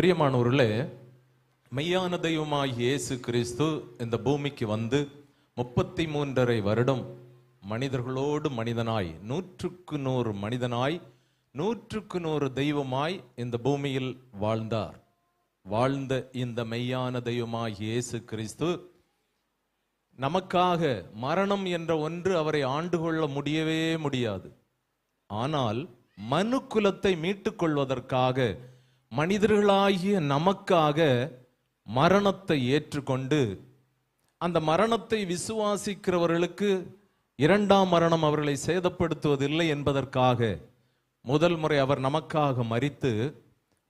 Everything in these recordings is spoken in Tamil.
பிரியமானவர்களே, மெய்யான தெய்வமாகிய இயேசு கிறிஸ்து இந்த பூமிக்கு வந்து 33.5 வருடம் மனிதர்களோடு மனிதனாய், 100க்கு 100 மனிதனாய், 100க்கு 100 தெய்வமாய் இந்த பூமியில் வாழ்ந்தார். வாழ்ந்த இந்த மெய்யான தெய்வமாகிய இயேசு கிறிஸ்து நமக்காக மரணம் என்ற ஒன்று அவரை ஆண்டு கொள்ள முடியவே முடியாது. ஆனால் மனு குலத்தை மீட்டுக் கொள்வதற்காக, மனிதர்களாகிய நமக்காக மரணத்தை ஏற்றுக்கொண்டு, அந்த மரணத்தை விசுவாசிக்கிறவர்களுக்கு இரண்டாம் மரணம் அவர்களை சேதப்படுத்துவதில்லை என்பதற்காக முதல் முறை அவர் நமக்காக மரித்து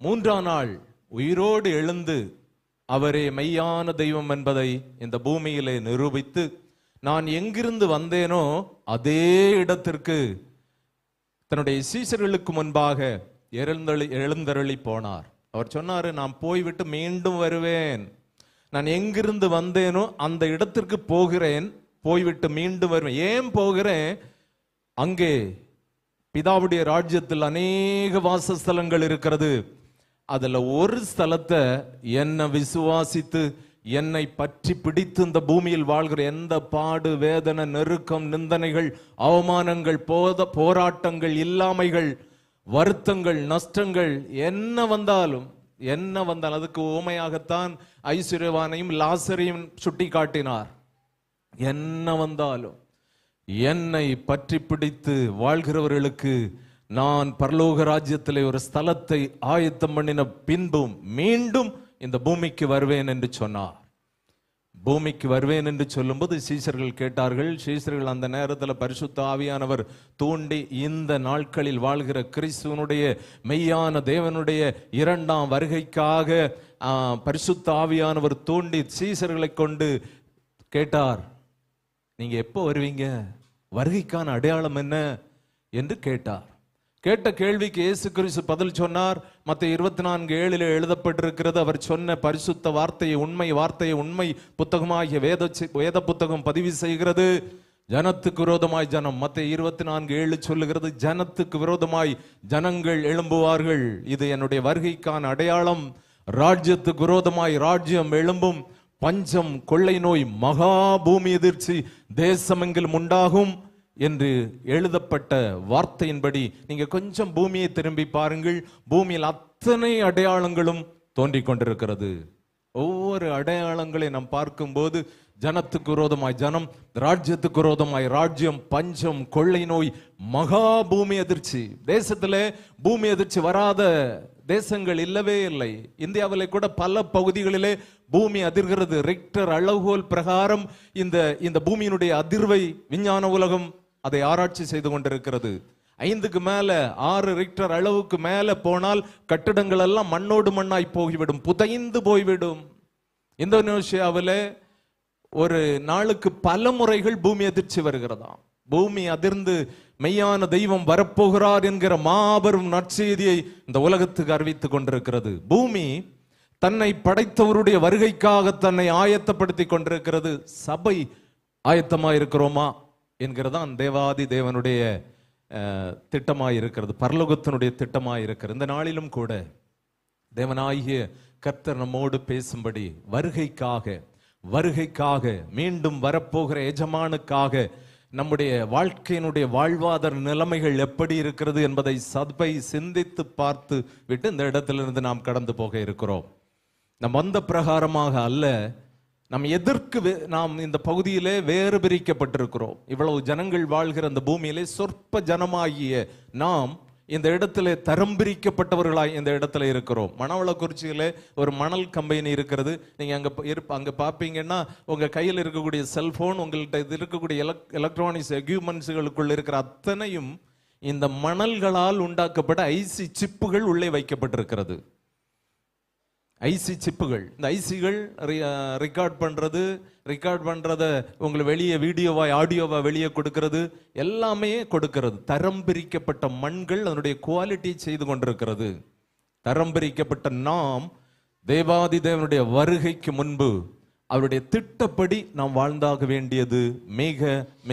3ஆம் நாள் உயிரோடு எழுந்து அவரே மெய்யான தெய்வம் என்பதை இந்த பூமியிலே நிரூபித்து, நான் எங்கிருந்து வந்தேனோ அதே இடத்திற்கு தன்னுடைய சீஷர்களுக்கு முன்பாக எழுந்தருளி போனார். அவர் சொன்னாரு, நான் போய்விட்டு மீண்டும் வருவேன். நான் எங்கிருந்து வந்தேனோ அந்த இடத்திற்கு போகிறேன், போய்விட்டு மீண்டும் வருவேன். ஏன் போகிறேன்? அங்கே பிதாவுடைய ராஜ்யத்தில் அநேக வாசஸ்தலங்கள் இருக்கிறது. அதுல ஒரு ஸ்தலத்தை என்னை விசுவாசித்து, என்னை பற்றி பிடித்து இந்த பூமியில் வாழ்கிற எந்த பாடு, வேதனை, நெருக்கம், நிந்தனைகள், அவமானங்கள், போராட்டங்கள், இல்லாமைகள், வருத்தங்கள், நஷ்டங்கள் என்ன வந்தாலும் அதுக்கு உவமையாகத்தான் ஐஸ்வர்யவானையும் லாசரையும் சுட்டி காட்டினார். என்ன வந்தாலும் என்னை பற்றி பிடித்து வாழ்கிறவர்களுக்கு நான் பரலோக ராஜ்யத்திலே ஒரு ஸ்தலத்தை ஆயத்தம் பண்ணின பின்பும் மீண்டும் இந்த பூமிக்கு வருவேன் என்று சொன்னார். பூமிக்கு வருவேன் என்று சொல்லும்போது சீஷர்கள் கேட்டார்கள். சீஷர்கள் அந்த நேரத்தில் பரிசுத்த ஆவியானவர் தூண்டி, இந்த நாட்களில் வாழ்கிற கிறிஸ்துவனுடைய மெய்யான தேவனுடைய இரண்டாம் வருகைக்காக பரிசுத்த ஆவியானவர் தூண்டி சீஷர்களை கொண்டு கேட்டார், நீங்க எப்போ வருவீங்க? வருகைக்கான அடையாளம் என்ன என்று கேட்டார். கேட்ட கேள்விக்கு இயேசு கிறிஸ்து பதில் சொன்னார். மத்தேயு 24:7 எழுதப்பட்டிருக்கிறது. அவர் சொன்ன பரிசுத்த வார்த்தையை, உண்மை வார்த்தையை உண்மை புத்தகமாகிய வேத புத்தகம் பதிவு செய்கிறது. ஜனத்துக்கு விரோதமாய் ஜனம், மத்தேயு 24:7 சொல்லுகிறது, ஜனத்துக்கு விரோதமாய் ஜனங்கள் எழும்புவார்கள். இது என்னுடைய வருகைக்கான அடையாளம். ராஜ்யத்துக்கு விரோதமாய் ராஜ்யம் எழும்பும். பஞ்சம், கொள்ளை நோய், மகா பூமி எதிர்ச்சி தேசமெங்கிலும் உண்டாகும் என்று எழுதப்பட்ட வார்த்தையின்படி நீங்க கொஞ்சம் பூமியை திரும்பி பாருங்கள். பூமியில் அத்தனை அடையாளங்களும் தோன்றிக் கொண்டிருக்கிறது. ஒவ்வொரு அடையாளங்களை நாம் பார்க்கும்போது ஜனத்துக்கு விரோதமாய் ஜனம், ராஜ்யத்துக்கு விரோதமாய் ராஜ்யம், பஞ்சம், கொள்ளை நோய், மகா பூமி அதிர்ச்சி. தேசத்திலே பூமி அதிர்ச்சி வராத தேசங்கள் இல்லவே இல்லை. இந்தியாவிலே கூட பல பகுதிகளிலே பூமி அதிர்கிறது. ரிக்டர் அளவுகோல் பிரகாரம் இந்த பூமியினுடைய அதிர்வை விஞ்ஞான உலகம் அதை ஆராய்ச்சி செய்து கொண்டிருக்கிறது. 5க்கு மேல 6 ரிக்டர் அளவுக்கு மேல போனால் கட்டிடங்கள் எல்லாம் மண்ணோடு மண்ணாய் போய்விடும், புதைந்து போய்விடும். இந்தோனேஷியாவில் ஒரு நாளுக்கு பல முறைகள் பூமி அதிர்ச்சி வருகிறதாம். பூமி அதிர்ந்து மெய்யான தெய்வம் வரப்போகிறார் என்கிற மாபெரும் நற்செய்தியை இந்த உலகத்துக்கு அறிவித்துக் கொண்டிருக்கிறது. பூமி தன்னை படைத்தவருடைய வருகைக்காக தன்னை ஆயத்தப்படுத்தி கொண்டிருக்கிறது. சபை ஆயத்தமா இருக்கிறோமா என்கிறதான் தேவாதி தேவனுடைய திட்டமாய் இருக்கிறது, பரலோகத்தினுடைய திட்டமாய் இருக்கிறது. இந்த நாளிலும் கூட தேவனாகிய கர்த்தர் நம்மோடு பேசும்படி வருகைக்காக மீண்டும் வரப்போகிற எஜமானுக்காக நம்முடைய வாழ்க்கையினுடைய வாழ்வாதார நிலைமைகள் எப்படி இருக்கிறது என்பதை சபை சிந்தித்து பார்த்து விட்டு இந்த இடத்திலிருந்து நாம் கடந்து போக இருக்கிறோம். நம் வந்த பிரகாரமாக அல்ல, நாம் எதற்கு நாம் இந்த பகுதியிலே வேறு பிரிக்கப்பட்டிருக்கிறோம். இவ்வளவு ஜனங்கள் வாழ்கிற அந்த பூமியிலே சொற்ப ஜனமாகிய நாம் இந்த இடத்துல தரம் பிரிக்கப்பட்டவர்களாய் இந்த இடத்துல இருக்கிறோம். மணவளக்குறிச்சியில ஒரு மணல் கம்பெனி இருக்கிறது. நீங்க அங்க பாப்பீங்கன்னா உங்க கையில் இருக்கக்கூடிய செல்போன், உங்கள்கிட்ட இருக்கக்கூடிய எலக்ட்ரானிக்ஸ் எக்யூப்மெண்ட்ஸ்களுக்குள்ள இருக்கிற அத்தனையும் இந்த மணல்களால் உண்டாக்கப்பட்ட ஐசி சிப்புகள் உள்ளே வைக்கப்பட்டிருக்கிறது. ஐசி சிப்புகள். இந்த ஐசிகள் ரெக்கார்ட் பண்றத உங்களை வெளியே வீடியோவாய் ஆடியோவா வெளியே கொடுக்கிறது, எல்லாமே கொடுக்கிறது. தரம் பிரிக்கப்பட்ட மண்கள் அதனுடைய குவாலிட்டி செய்து கொண்டிருக்கிறது. தரம் பிரிக்கப்பட்ட நாம் தேவாதி தேவனுடைய வருகைக்கு முன்பு அவருடைய திட்டப்படி நாம் வாழ்ந்தாக வேண்டியது மிக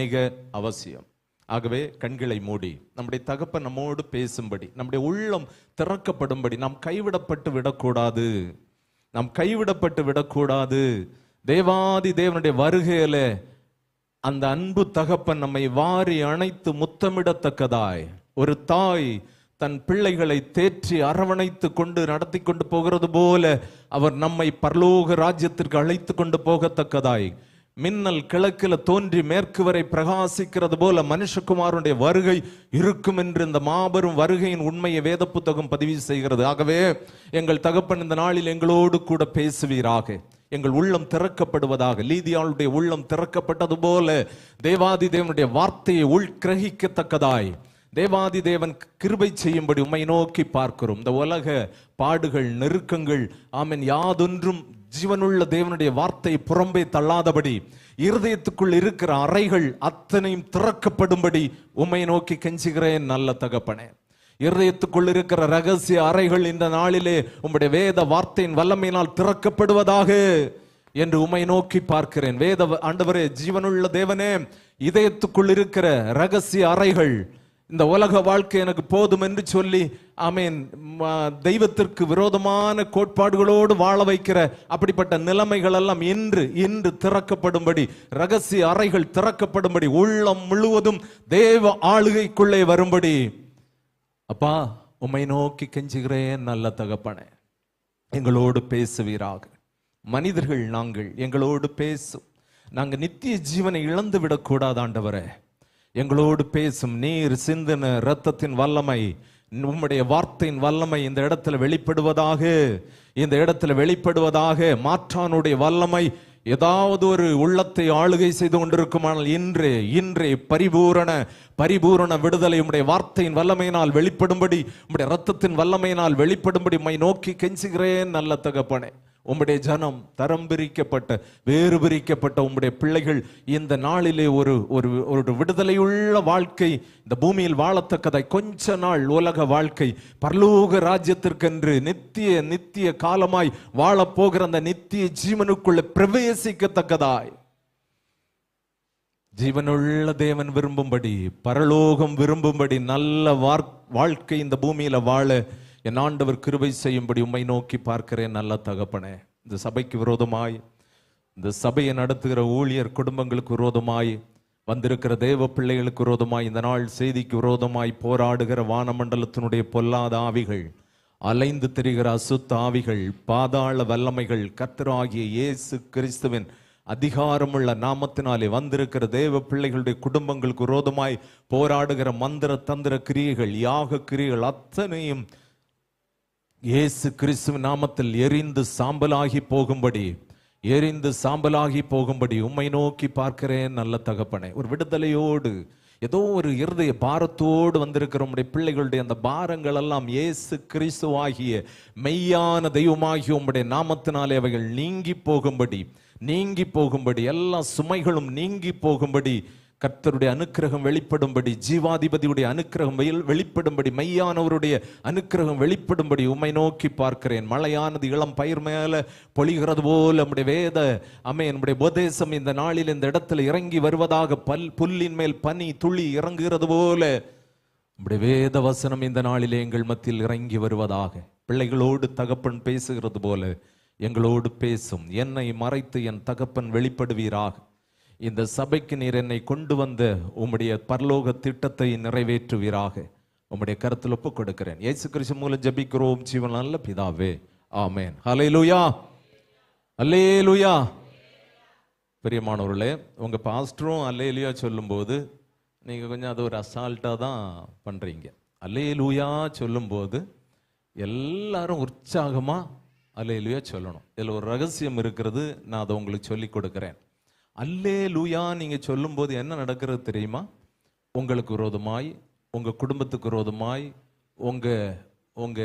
மிக அவசியம். ஆகவே கண்களை மூடி நம்முடைய தகப்பன் நம்மோடு பேசும்படி, நம்முடைய உள்ளம் திறக்கப்படும்படி, நாம் கைவிடப்பட்டு விடக்கூடாது, நாம் கைவிடப்பட்டு விடக்கூடாது. தேவாதி தேவனுடைய வருகையில அந்த அன்பு தகப்பன் நம்மை வாரி அணைத்து முத்தமிடத்தக்கதாய், ஒரு தாய் தன் பிள்ளைகளை தேற்றி அரவணைத்து கொண்டு நடத்தி கொண்டு போகிறது போல அவர் நம்மை பரலோக ராஜ்யத்திற்கு அழைத்து கொண்டு போகத்தக்கதாய், மின்னல் கிழக்கில தோன்றி மேற்கு வரை பிரகாசிக்கிறது போல மனுஷகுமாரனுடைய வருகை இருக்கும் என்று இந்த மாபெரும் வருகையின் உண்மையை வேத புத்தகம் பதிவு செய்கிறது. ஆகவே எங்கள் தகப்பன் இந்த நாளில் எங்களோடு கூட பேசுவீராக, எங்கள் உள்ளம் திறக்கப்படுவதாக. லீதியாளுடைய உள்ளம் திறக்கப்பட்டது போல தேவாதி தேவனுடைய வார்த்தையை உள்கிரகிக்கத்தக்கதாய் தேவாதி தேவன் கிருபை செய்யும்படி உம்மை நோக்கி பார்க்கிறோம். இந்த உலக பாடுகள், நெருக்கங்கள், ஆமென், யாதொன்றும் ஜீவனுள்ள தேவனுடைய வார்த்தையை புறம்பே தள்ளாதபடி, இருதயத்துக்குள் இருக்கிற அறைகள் அத்தனையும் திறக்கப்படும்படி உம்மை நோக்கி கெஞ்சுகிறேன் நல்ல தகப்பனே. இருதயத்துக்குள் இருக்கிற ரகசிய அறைகள் இந்த நாளிலே உம்முடைய வேத வார்த்தையின் வல்லமையினால் திறக்கப்படுவதாக என்று உம்மை நோக்கி பார்க்கிறேன். வேத ஆண்டவரே, ஜீவனுள்ள தேவனே, இதயத்துக்குள் இருக்கிற ரகசிய அறைகள், இந்த உலக வாழ்க்கை எனக்கு போதும் என்று சொல்லி ஆமென் தெய்வத்திற்கு விரோதமான கோட்பாடுகளோடு வாழ வைக்கிற அப்படிப்பட்ட நிலைமைகள் எல்லாம் இன்று திறக்கப்படும்படி, ரகசிய அறைகள் திறக்கப்படும்படி, உள்ளம் முழுவதும் தேவ ஆளுகைக்குள்ளே வரும்படி அப்பா உம்மை நோக்கி கெஞ்சுகிறேன் நல்ல தகப்பனே. எங்களோடு பேசுவீராக. மனிதர்கள் நாங்கள், எங்களோடு பேசும். நாங்கள் நித்திய ஜீவனை இழந்து விடக்கூடாது ஆண்டவரே. எங்களோடு பேசும். நீர் சிந்தின இரத்தத்தின் வல்லமை, உம்முடைய வார்த்தையின் வல்லமை இந்த இடத்துல வெளிப்படுவதாக, இந்த இடத்துல வெளிப்படுவதாக. மாற்றானுடைய வல்லமை ஏதாவது ஒரு உள்ளத்தை ஆளுகை செய்து கொண்டிருக்குமானால் இன்றே பரிபூரண விடுதலை உம்முடைய வார்த்தையின் வல்லமையினால் வெளிப்படும்படி, உம்முடைய இரத்தத்தின் வல்லமையினால் வெளிப்படும்படி உம்மை நோக்கி கெஞ்சுகிறேன் நல்ல தகப்பனே. உம்முடைய ஜனம் தரம் பிரிக்கப்பட்ட, வேறு பிரிக்கப்பட்ட உம்முடைய பிள்ளைகள் இந்த நாளிலே ஒரு விடுதலையுள்ள வாழ்க்கை இந்த பூமியில் வாழத்தக்கதாய், கொஞ்ச நாள் உலக வாழ்க்கை பரலோக ராஜ்யத்திற்கென்று நித்திய காலமாய் வாழப்போகிற அந்த நித்திய ஜீவனுக்குள்ள பிரவேசிக்கத்தக்கதாய், ஜீவனுள்ள தேவன் விரும்பும்படி, பரலோகம் விரும்பும்படி நல்ல வாழ்க்கை இந்த பூமியில வாழ என் ஆண்டவர் கிருபை செய்யும்படி உம்மை நோக்கி பார்க்கிறேன் நல்ல தகப்பனே. இந்த சபைக்கு விரோதமாய், இந்த சபையை நடத்துகிற ஊழியர் குடும்பங்களுக்கு விரோதமாய், வந்திருக்கிற தேவ பிள்ளைகளுக்கு விரோதமாய், இந்த நாள் செய்திக்கு விரோதமாய் போராடுகிற வானமண்டலத்தினுடைய பொல்லாத ஆவிகள், அலைந்து திரிகிற அசுத்த ஆவிகள், பாதாள வல்லமைகள், கர்த்தராகிய இயேசு கிறிஸ்துவின் அதிகாரமுள்ள நாமத்தினாலே வந்திருக்கிற தேவ பிள்ளைகளுடைய குடும்பங்களுக்கு விரோதமாய் போராடுகிற மந்திர தந்திர கிரியைகள், யாக கிரியைகள் அத்தனையும் இயேசு கிறிஸ்துவின் நாமத்தில் எரிந்து சாம்பலாகி போகும்படி உம்மை நோக்கி பார்க்கிறேன் நல்ல தகப்பனே. ஒரு விடுதலையோடு, ஏதோ ஒரு இருதய பாரத்தோடு வந்திருக்கிற உம்முடைய பிள்ளைகளுடைய அந்த பாரங்கள் எல்லாம் இயேசு கிறிஸ்துவாகிய மெய்யான தெய்வமாகிய உம்முடைய நாமத்தினாலே அவைகள் நீங்கி போகும்படி, எல்லா சுமைகளும் நீங்கி போகும்படி, கர்த்தருடைய அனுக்கிரகம் வெளிப்படும்படி, ஜீவாதிபதியுடைய அனுக்கிரகம் வெளிப்படும்படி, மெய்யானவருடைய அனுக்கிரகம் வெளிப்படும்படி உம்மை நோக்கி பார்க்கிறேன். மழையானது இளம் பயிர் மேல பொழிகிறது போல நம்முடைய வேத நம்முடைய உபதேசம் இந்த நாளில் இந்த இடத்துல இறங்கி வருவதாக, புல்லின் மேல் பனி துளி இறங்குகிறது போல நம்முடைய வேத வசனம் இந்த நாளிலே எங்கள் மத்தியில் இறங்கி வருவதாக. பிள்ளைகளோடு தகப்பன் பேசுகிறது போல எங்களோடு பேசும். என்னை மறைத்து என் தகப்பன் வெளிப்படுவீராக. இந்த சபைக்கு நீர் என்னை கொண்டு வந்த உம்முடைய பரலோக திட்டத்தை நிறைவேற்றுவீராக. உம்முடைய கருத்தில் ஒப்புக் கொடுக்கிறேன். இயேசு கிறிஸ்து மூலம் ஜெபிக்கிறோம் ஜீவன் நல்ல பிதாவே, ஆமென். ஹல்லேலூயா, ஹல்லேலூயா. பிரியமானவர்களே, உங்க பாஸ்டரும் அல்லேலூயா சொல்லும்போது நீங்க கொஞ்சம் அது ஒரு அசால்ட்டா தான் பண்றீங்க. அல்லேலூயா சொல்லும்போது எல்லாரும் உற்சாகமா அல்லேலூயா சொல்லணும். இதுல ஒரு ரகசியம் இருக்கிறது, நான் அதை உங்களுக்கு சொல்லி கொடுக்கிறேன். அல்லேலூயா நீங்க சொல்லும்போது என்ன நடக்கிறது தெரியுமா? உங்களுக்கு விரோதமாய், உங்க குடும்பத்துக்கு விரோதமாய், உங்க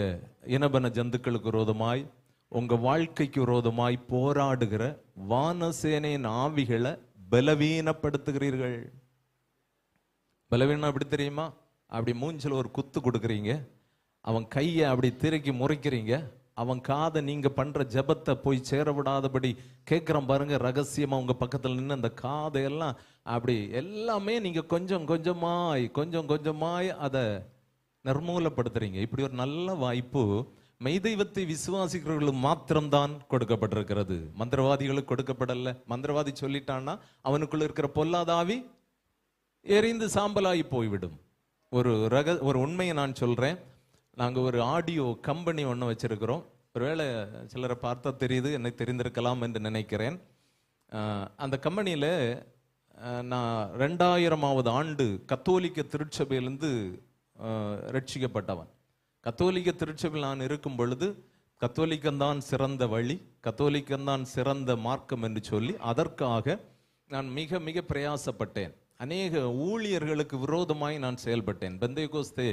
இனபன ஜந்துக்களுக்கு விரோதமாய், உங்க வாழ்க்கைக்கு விரோதமாய் போராடுகிற வானசேனையின் ஆவிகளை பலவீனப்படுத்துகிறீர்கள். பலவீனம் எப்படி தெரியுமா? அப்படி மூஞ்சில் ஒரு குத்து கொடுக்குறீங்க, அவன் கையை அப்படி திருக்கி முறைக்கிறீங்க, அவன் காதை நீங்க பண்ற ஜபத்தை போய் சேர விடாதபடி கேட்கிறான் பாருங்க. ரகசியமா உங்க பக்கத்துல நின்று அந்த காதையெல்லாம் அப்படி எல்லாமே நீங்க கொஞ்சம் கொஞ்சமாய் அதை நிர்மூலப்படுத்துறீங்க. இப்படி ஒரு நல்ல வாய்ப்பு மெய் தெய்வத்தை விசுவாசிக்கிறவர்களுக்கு மாத்திரம்தான் கொடுக்கப்பட்டிருக்கிறது. மந்திரவாதிகளுக்கு கொடுக்கப்படல. மந்திரவாதி சொல்லிட்டான்னா அவனுக்குள்ள இருக்கிற பொல்லாதாவி எரிந்து சாம்பலாகி போய்விடும். ஒரு உண்மையை நான் சொல்றேன். நாங்க ஒரு ஆடியோ கம்பெனி ஒன்று வச்சிருக்கிறோம். ஒருவேளை சிலரை பார்த்தா தெரியுது, எனக்கு தெரிந்திருக்கலாம் என்று நினைக்கிறேன். அந்த கம்பெனியில் நான் 2000ஆவது ஆண்டு கத்தோலிக்க திருச்சபையிலிருந்து ரட்சிக்கப்பட்டவன். கத்தோலிக்க திருச்சபையில் நான் இருக்கும் பொழுது கத்தோலிக்கம்தான் சிறந்த வழி, கத்தோலிக்கம்தான் சிறந்த மார்க்கம் என்று சொல்லி அதற்காக நான் மிக மிக பிரயாசப்பட்டேன். அநேக ஊழியர்களுக்கு விரோதமாய் நான் செயல்பட்டேன். பெந்தேகோஸ்தே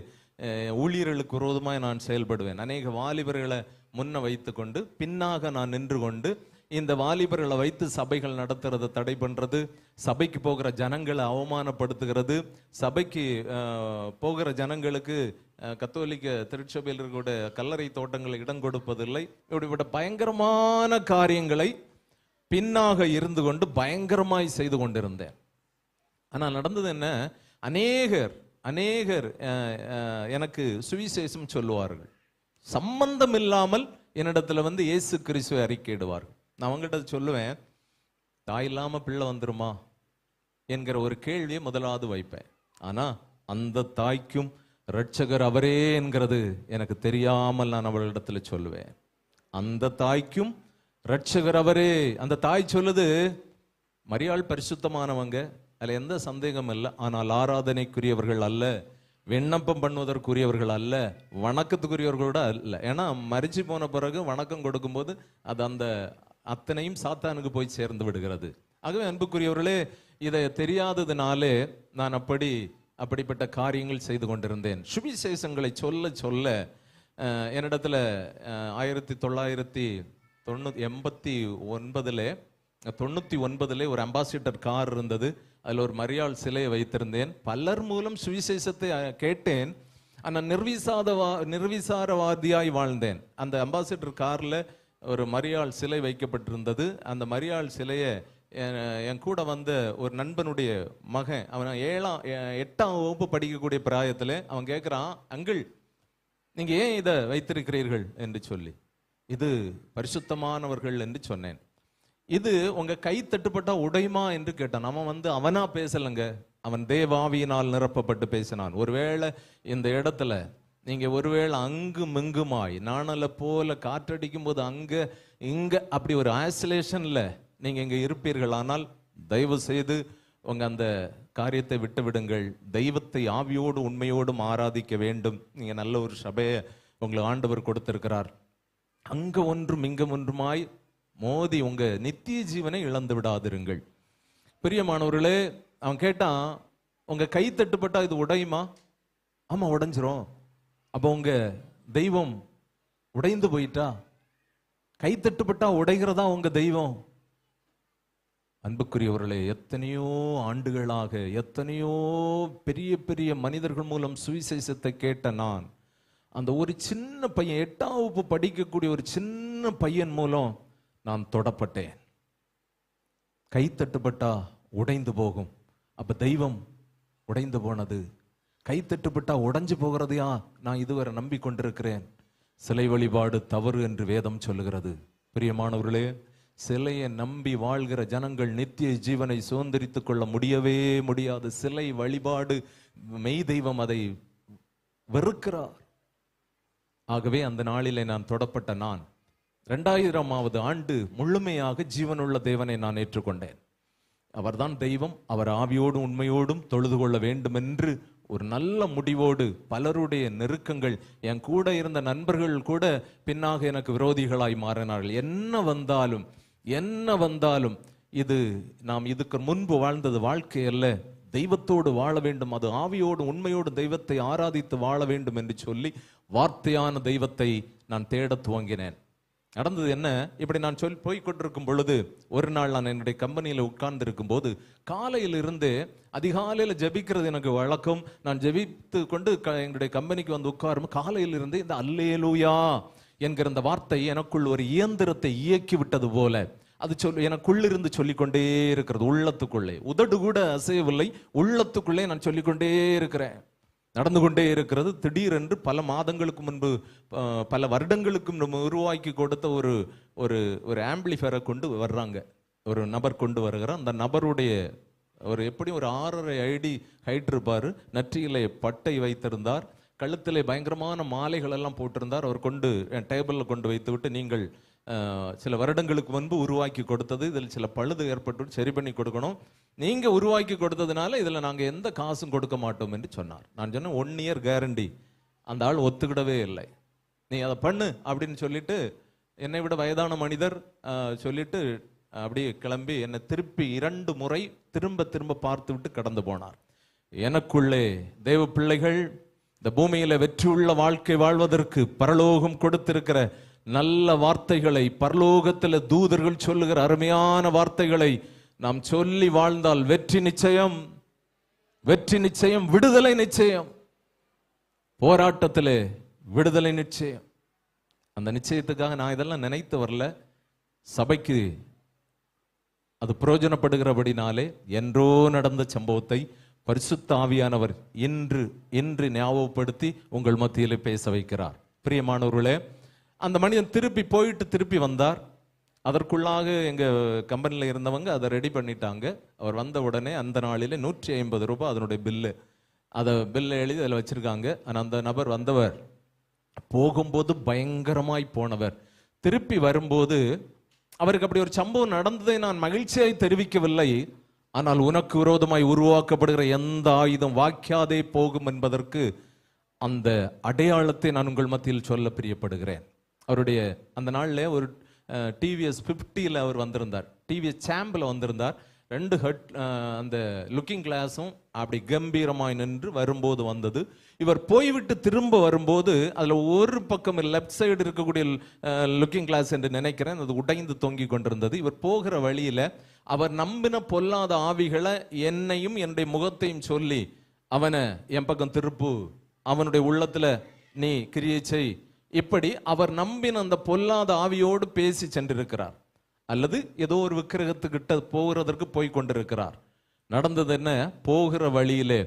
ஊழியர்களுக்கு விரோதமாய் நான் செயல்படுவேன். அநேக வாலிபர்களை முன்ன வைத்து கொண்டு பின்னாக நான் நின்று கொண்டு இந்த வாலிபர்களை வைத்து சபைகள் நடத்துறதை தடை பண்றது, சபைக்கு போகிற ஜனங்களை அவமானப்படுத்துகிறது, சபைக்கு போகிற ஜனங்களுக்கு கத்தோலிக்க திருச்சபையில் இருக்கிற கல்லறை தோட்டங்களை இடம் கொடுப்பதில்லை. இப்படிப்பட்ட பயங்கரமான காரியங்களை பின்னாக இருந்து கொண்டு பயங்கரமாய் செய்து கொண்டிருந்தேன். ஆனால் நடந்தது என்ன, அநேகர் எனக்கு சுவிசேஷம் சொல்லுவார்கள். சம்பந்தம் இல்லாமல் என்னிடத்துல வந்து இயேசு கிறிஸ்துவை அறிக்கையிடுவார்கள். நான் அவங்ககிட்ட சொல்லுவேன், தாய் இல்லாம பிள்ளை வந்துருமா என்கிற ஒரு கேள்வியை முதலாவது வைப்பேன். ஆனா அந்த தாய்க்கும் இரட்சகர் அவரே என்கிறது எனக்கு தெரியாமல் நான் அவளிடத்துல சொல்லுவேன். அந்த தாய்க்கும் இரட்சகர் அவரே. அந்த தாய் சொல்லுது, மரியாள் பரிசுத்தமானவங்க, அதுல எந்த சந்தேகம் இல்லை. ஆனால் ஆராதனைக்குரியவர்கள் அல்ல, விண்ணப்பம் பண்ணுவதற்குரியவர்கள் அல்ல, வணக்கத்துக்குரியவர்களோட அல்ல. ஏன்னா மரிச்சு போன பிறகு வணக்கம் கொடுக்கும்போது அது அந்த அத்தனையும் சாத்தானுக்கு போய் சேர்ந்து விடுகிறது. ஆகவே அன்புக்குரியவர்களே, இதை தெரியாததுனாலே நான் அப்படிப்பட்ட காரியங்கள் செய்து கொண்டிருந்தேன். சுவிசேஷங்களை சொல்ல சொல்ல என்னிடத்துல 1989 ஒரு அம்பாசிடர் கார் இருந்தது. அதில் ஒரு மரியாள் சிலையை வைத்திருந்தேன். பலர் மூலம் சுவிசேஷத்தை கேட்டேன். ஆனால் நிர்விசாரவாதியாய் வாழ்ந்தேன். அந்த அம்பாசிடர் கார்ல ஒரு மரியாள் சிலை வைக்கப்பட்டிருந்தது. அந்த மரியாள் சிலையை என் கூட வந்த ஒரு நண்பனுடைய மகன், அவன் 8ஆம் வகுப்பு படிக்கக்கூடிய பிராயத்தில் அவன் கேட்குறான், அங்கிள் நீங்க ஏன் இதை வைத்திருக்கிறீர்கள் என்று சொல்லி. இது பரிசுத்தமானவர்கள் என்று சொன்னேன். இது உங்க கை தட்டுப்பட்டா உடையுமா என்று கேட்டான். அவன் அவனா பேசலங்க, அவன் தேவாவியினால் நிரப்பப்பட்டு பேசினான். ஒருவேளை இந்த இடத்துல நீங்க ஒருவேளை அங்கும் இங்குமாய் நாணல போல காற்றடிக்கும் போது அங்க இங்க அப்படி ஒரு ஆசோலேஷன்ல நீங்க இங்க இருப்பீர்கள். ஆனால் தயவு செய்து உங்க அந்த காரியத்தை விட்டு விடுங்கள். தெய்வத்தை ஆவியோடு உண்மையோடும் ஆராதிக்க வேண்டும். நீங்க நல்ல ஒரு சபையை உங்களுக்கு ஆண்டவர் கொடுத்திருக்கிறார். அங்க ஒன்றும் இங்க ஒன்றுமாய் மோதி உங்க நித்திய ஜீவனை இழந்து விடாதிருங்கள். பிரியமானவர்களே, அவன் கேட்டான், உங்க கை தட்டுப்பட்டா இது உடையுமா? ஆமா உடைஞ்சிரும். அப்போ உங்க தெய்வம் உடைந்து போயிட்டா? கை தட்டுப்பட்டா உடைகிறதா உங்க தெய்வம்? அன்புக்குரியவர்களே, எத்தனையோ ஆண்டுகளாக எத்தனையோ பெரிய பெரிய மனிதர்கள் மூலம் சுவிசேஷத்தை கேட்ட நான், அந்த ஒரு சின்ன பையன் 8ஆம் வகுப்பு படிக்கக்கூடிய ஒரு சின்ன பையன் மூலம் நான் தொடப்பட்டேன். கை தட்டுப்பட்டா உடைந்து போகும். அப்ப தெய்வம் உடைந்து போனது. கை தட்டுப்பட்டா உடைஞ்சு போகிறதையா நான் இதுவரை நம்பிக்கொண்டிருக்கிறேன். சிலை வழிபாடு தவறு என்று வேதம் சொல்லுகிறது. பிரியமானவர்களே, சிலையை நம்பி வாழ்கிற ஜனங்கள் நித்திய ஜீவனை சுதந்திரித்துக் கொள்ள முடியவே முடியாது. சிலை வழிபாடு, மெய் தெய்வம் அதை வெறுக்கிறார். ஆகவே அந்த நாளிலே நான் தொடப்பட்ட நான் 2000ஆவது ஆண்டு முழுமையாக ஜீவனுள்ள தேவனை நான் ஏற்றுக்கொண்டேன். அவர்தான் தெய்வம், அவர் ஆவியோடு உண்மையோடும் தொழுது கொள்ள வேண்டும் என்று ஒரு நல்ல முடிவோடு, பலருடைய நெருக்கங்கள், என் கூட இருந்த நண்பர்கள் கூட பின்னாக எனக்கு விரோதிகளாய் மாறினார்கள். என்ன வந்தாலும் இது நாம் இதுக்கு முன்பு வாழ்ந்தது வாழ்க்கை அல்ல, தெய்வத்தோடு வாழ வேண்டும், அது ஆவியோடு உண்மையோடு தெய்வத்தை ஆராதித்து வாழ வேண்டும் என்று சொல்லி வார்த்தையான தெய்வத்தை நான் தேட துவங்கினேன். நடந்தது என்ன, இப்படி நான் போய் கொண்டிருக்கும் பொழுது ஒரு நாள் நான் என்னுடைய கம்பெனியில் உட்கார்ந்து இருக்கும் போது காலையில் இருந்து அதிகாலையில் ஜெபிக்கிறது எனக்கு வழக்கம். நான் ஜெபித்து கொண்டு எங்களுடைய கம்பெனிக்கு வந்து உட்காரும் காலையில் இருந்து இந்த அல்லேலூயா என்கிற இந்த வார்த்தை எனக்குள் ஒரு இயந்திரத்தை இயக்கி விட்டது போல அது எனக்குள்ளிருந்து சொல்லிக்கொண்டே இருக்கிறது. உள்ளத்துக்குள்ளே, உதடு கூட அசையவில்லை, உள்ளத்துக்குள்ளே நான் சொல்லிக்கொண்டே இருக்கிறேன், நடந்து கொண்டே இருக்கிறது. திடீரென்று பல மாதங்களுக்கு முன்பு, பல வருடங்களுக்கு நம்ம உருவாக்கி கொடுத்த ஒரு ஒரு ஒரு ஆம்பிளிஃபயரை கொண்டு வர்றாங்க. ஒரு நபர் கொண்டு வருகிறார். அந்த நபருடைய ஒரு எப்படியும் ஒரு 6.5 அடி ஹைட் இருப்பார். நெற்றியிலே பட்டை வைத்திருந்தார். கழுத்திலே பயங்கரமான மாலைகள் எல்லாம் போட்டிருந்தார். அவர் கொண்டு டேபிளில் கொண்டு வைத்து விட்டு, நீங்கள் சில வருடங்களுக்கு முன்பு உருவாக்கி கொடுத்தது, இதில் சில பழுது ஏற்பட்டு சரி பண்ணி கொடுக்கணும், நீங்கள் உருவாக்கி கொடுத்ததுனால இதில் நாங்கள் எந்த காசும் கொடுக்க மாட்டோம் என்று சொன்னார். நான் சொன்னேன் 1 இயர் கேரண்டி. அந்த ஆள் ஒத்துக்கிடவே இல்லை. நீ அதை பண்ணு அப்படின்னு சொல்லிட்டு, என்னை விட வயதான மனிதர் சொல்லிட்டு அப்படியே கிளம்பி என்னை திருப்பி 2 முறை திரும்ப திரும்ப பார்த்து விட்டு கடந்து போனார். எனக்குள்ளே தேவ பிள்ளைகள் இந்த பூமியில வெற்றியுள்ள வாழ்க்கை வாழ்வதற்கு பரலோகம் கொடுத்திருக்கிற நல்ல வார்த்தைகளை, பரலோகத்தில் தூதர்கள் சொல்லுகிற அருமையான வார்த்தைகளை நாம் சொல்லி வாழ்ந்தால் வெற்றி நிச்சயம், வெற்றி நிச்சயம், விடுதலை நிச்சயம். போராட்டத்திலே விடுதலை நிச்சயம். அந்த நிச்சயத்துக்காக நான் இதெல்லாம் நினைத்து வரல. சபைக்கு அது பிரயோஜனப்படுகிறபடினாலே என்றோ நடந்த சம்பவத்தை பரிசுத்த ஆவியானவர் இன்று ஞாபகப்படுத்தி உங்கள் மத்தியிலே பேச வைக்கிறார். பிரியமானவர்களே, அந்த மனிதன் திருப்பி வந்தார். அதற்குள்ளாக எங்க கம்பெனியில் இருந்தவங்க அதை ரெடி பண்ணிட்டாங்க. அவர் வந்த உடனே அந்த நாளிலே 150 ரூபாய் அதனுடைய பில்லு, அதை பில்லை எழுதி அதில் வச்சிருக்காங்க. ஆனால் அந்த நபர் வந்தவர் போகும்போது பயங்கரமாய் போனவர். திருப்பி வரும்போது அவருக்கு அப்படி ஒரு சம்பவம் நடந்ததை நான் மகிழ்ச்சியாய் தெரிவிக்கவில்லை. ஆனால் உனக்கு விரோதமாய் உருவாக்கப்படுகிற எந்த ஆயுதம் வாய்க்காதே போகும் என்பதற்கு அந்த அடையாளத்தை நான் உங்கள் மத்தியில் சொல்ல பிரியப்படுகிறேன். அவருடைய அந்த நாளில் ஒரு டிவிஎஸ் 50 அவர் வந்திருந்தார். டிவிஎஸ் சாம்பில் வந்திருந்தார். 2 ஹெட் அந்த லுக்கிங் கிளாஸும் அப்படி கம்பீரமாய் நின்று வரும்போது வந்தது. இவர் போய்விட்டு திரும்ப வரும்போது அதில் ஒரு பக்கம் லெஃப்ட் சைடு இருக்கக்கூடிய லுக்கிங் கிளாஸ் என்று நினைக்கிறேன், அது உடைந்து தொங்கி கொண்டிருந்தது. இவர் போகிற வழியில அவர் நம்பின பொல்லாத ஆவிகளை என்னையும் என்னுடைய முகத்தையும் சொல்லி, அவனை என் பக்கம் திருப்பு, அவனுடைய உள்ளத்துல நீ கிரியை செய், இப்படி அவர் நம்பின அந்த பொல்லாத ஆவியோடு பேசி சென்றிருக்கிறார். அல்லது ஏதோ ஒரு விக்கிரகத்துக்கிட்ட போகிறதற்கு போய் கொண்டிருக்கிறார். நடந்தது என்ன? போகிற வழியிலே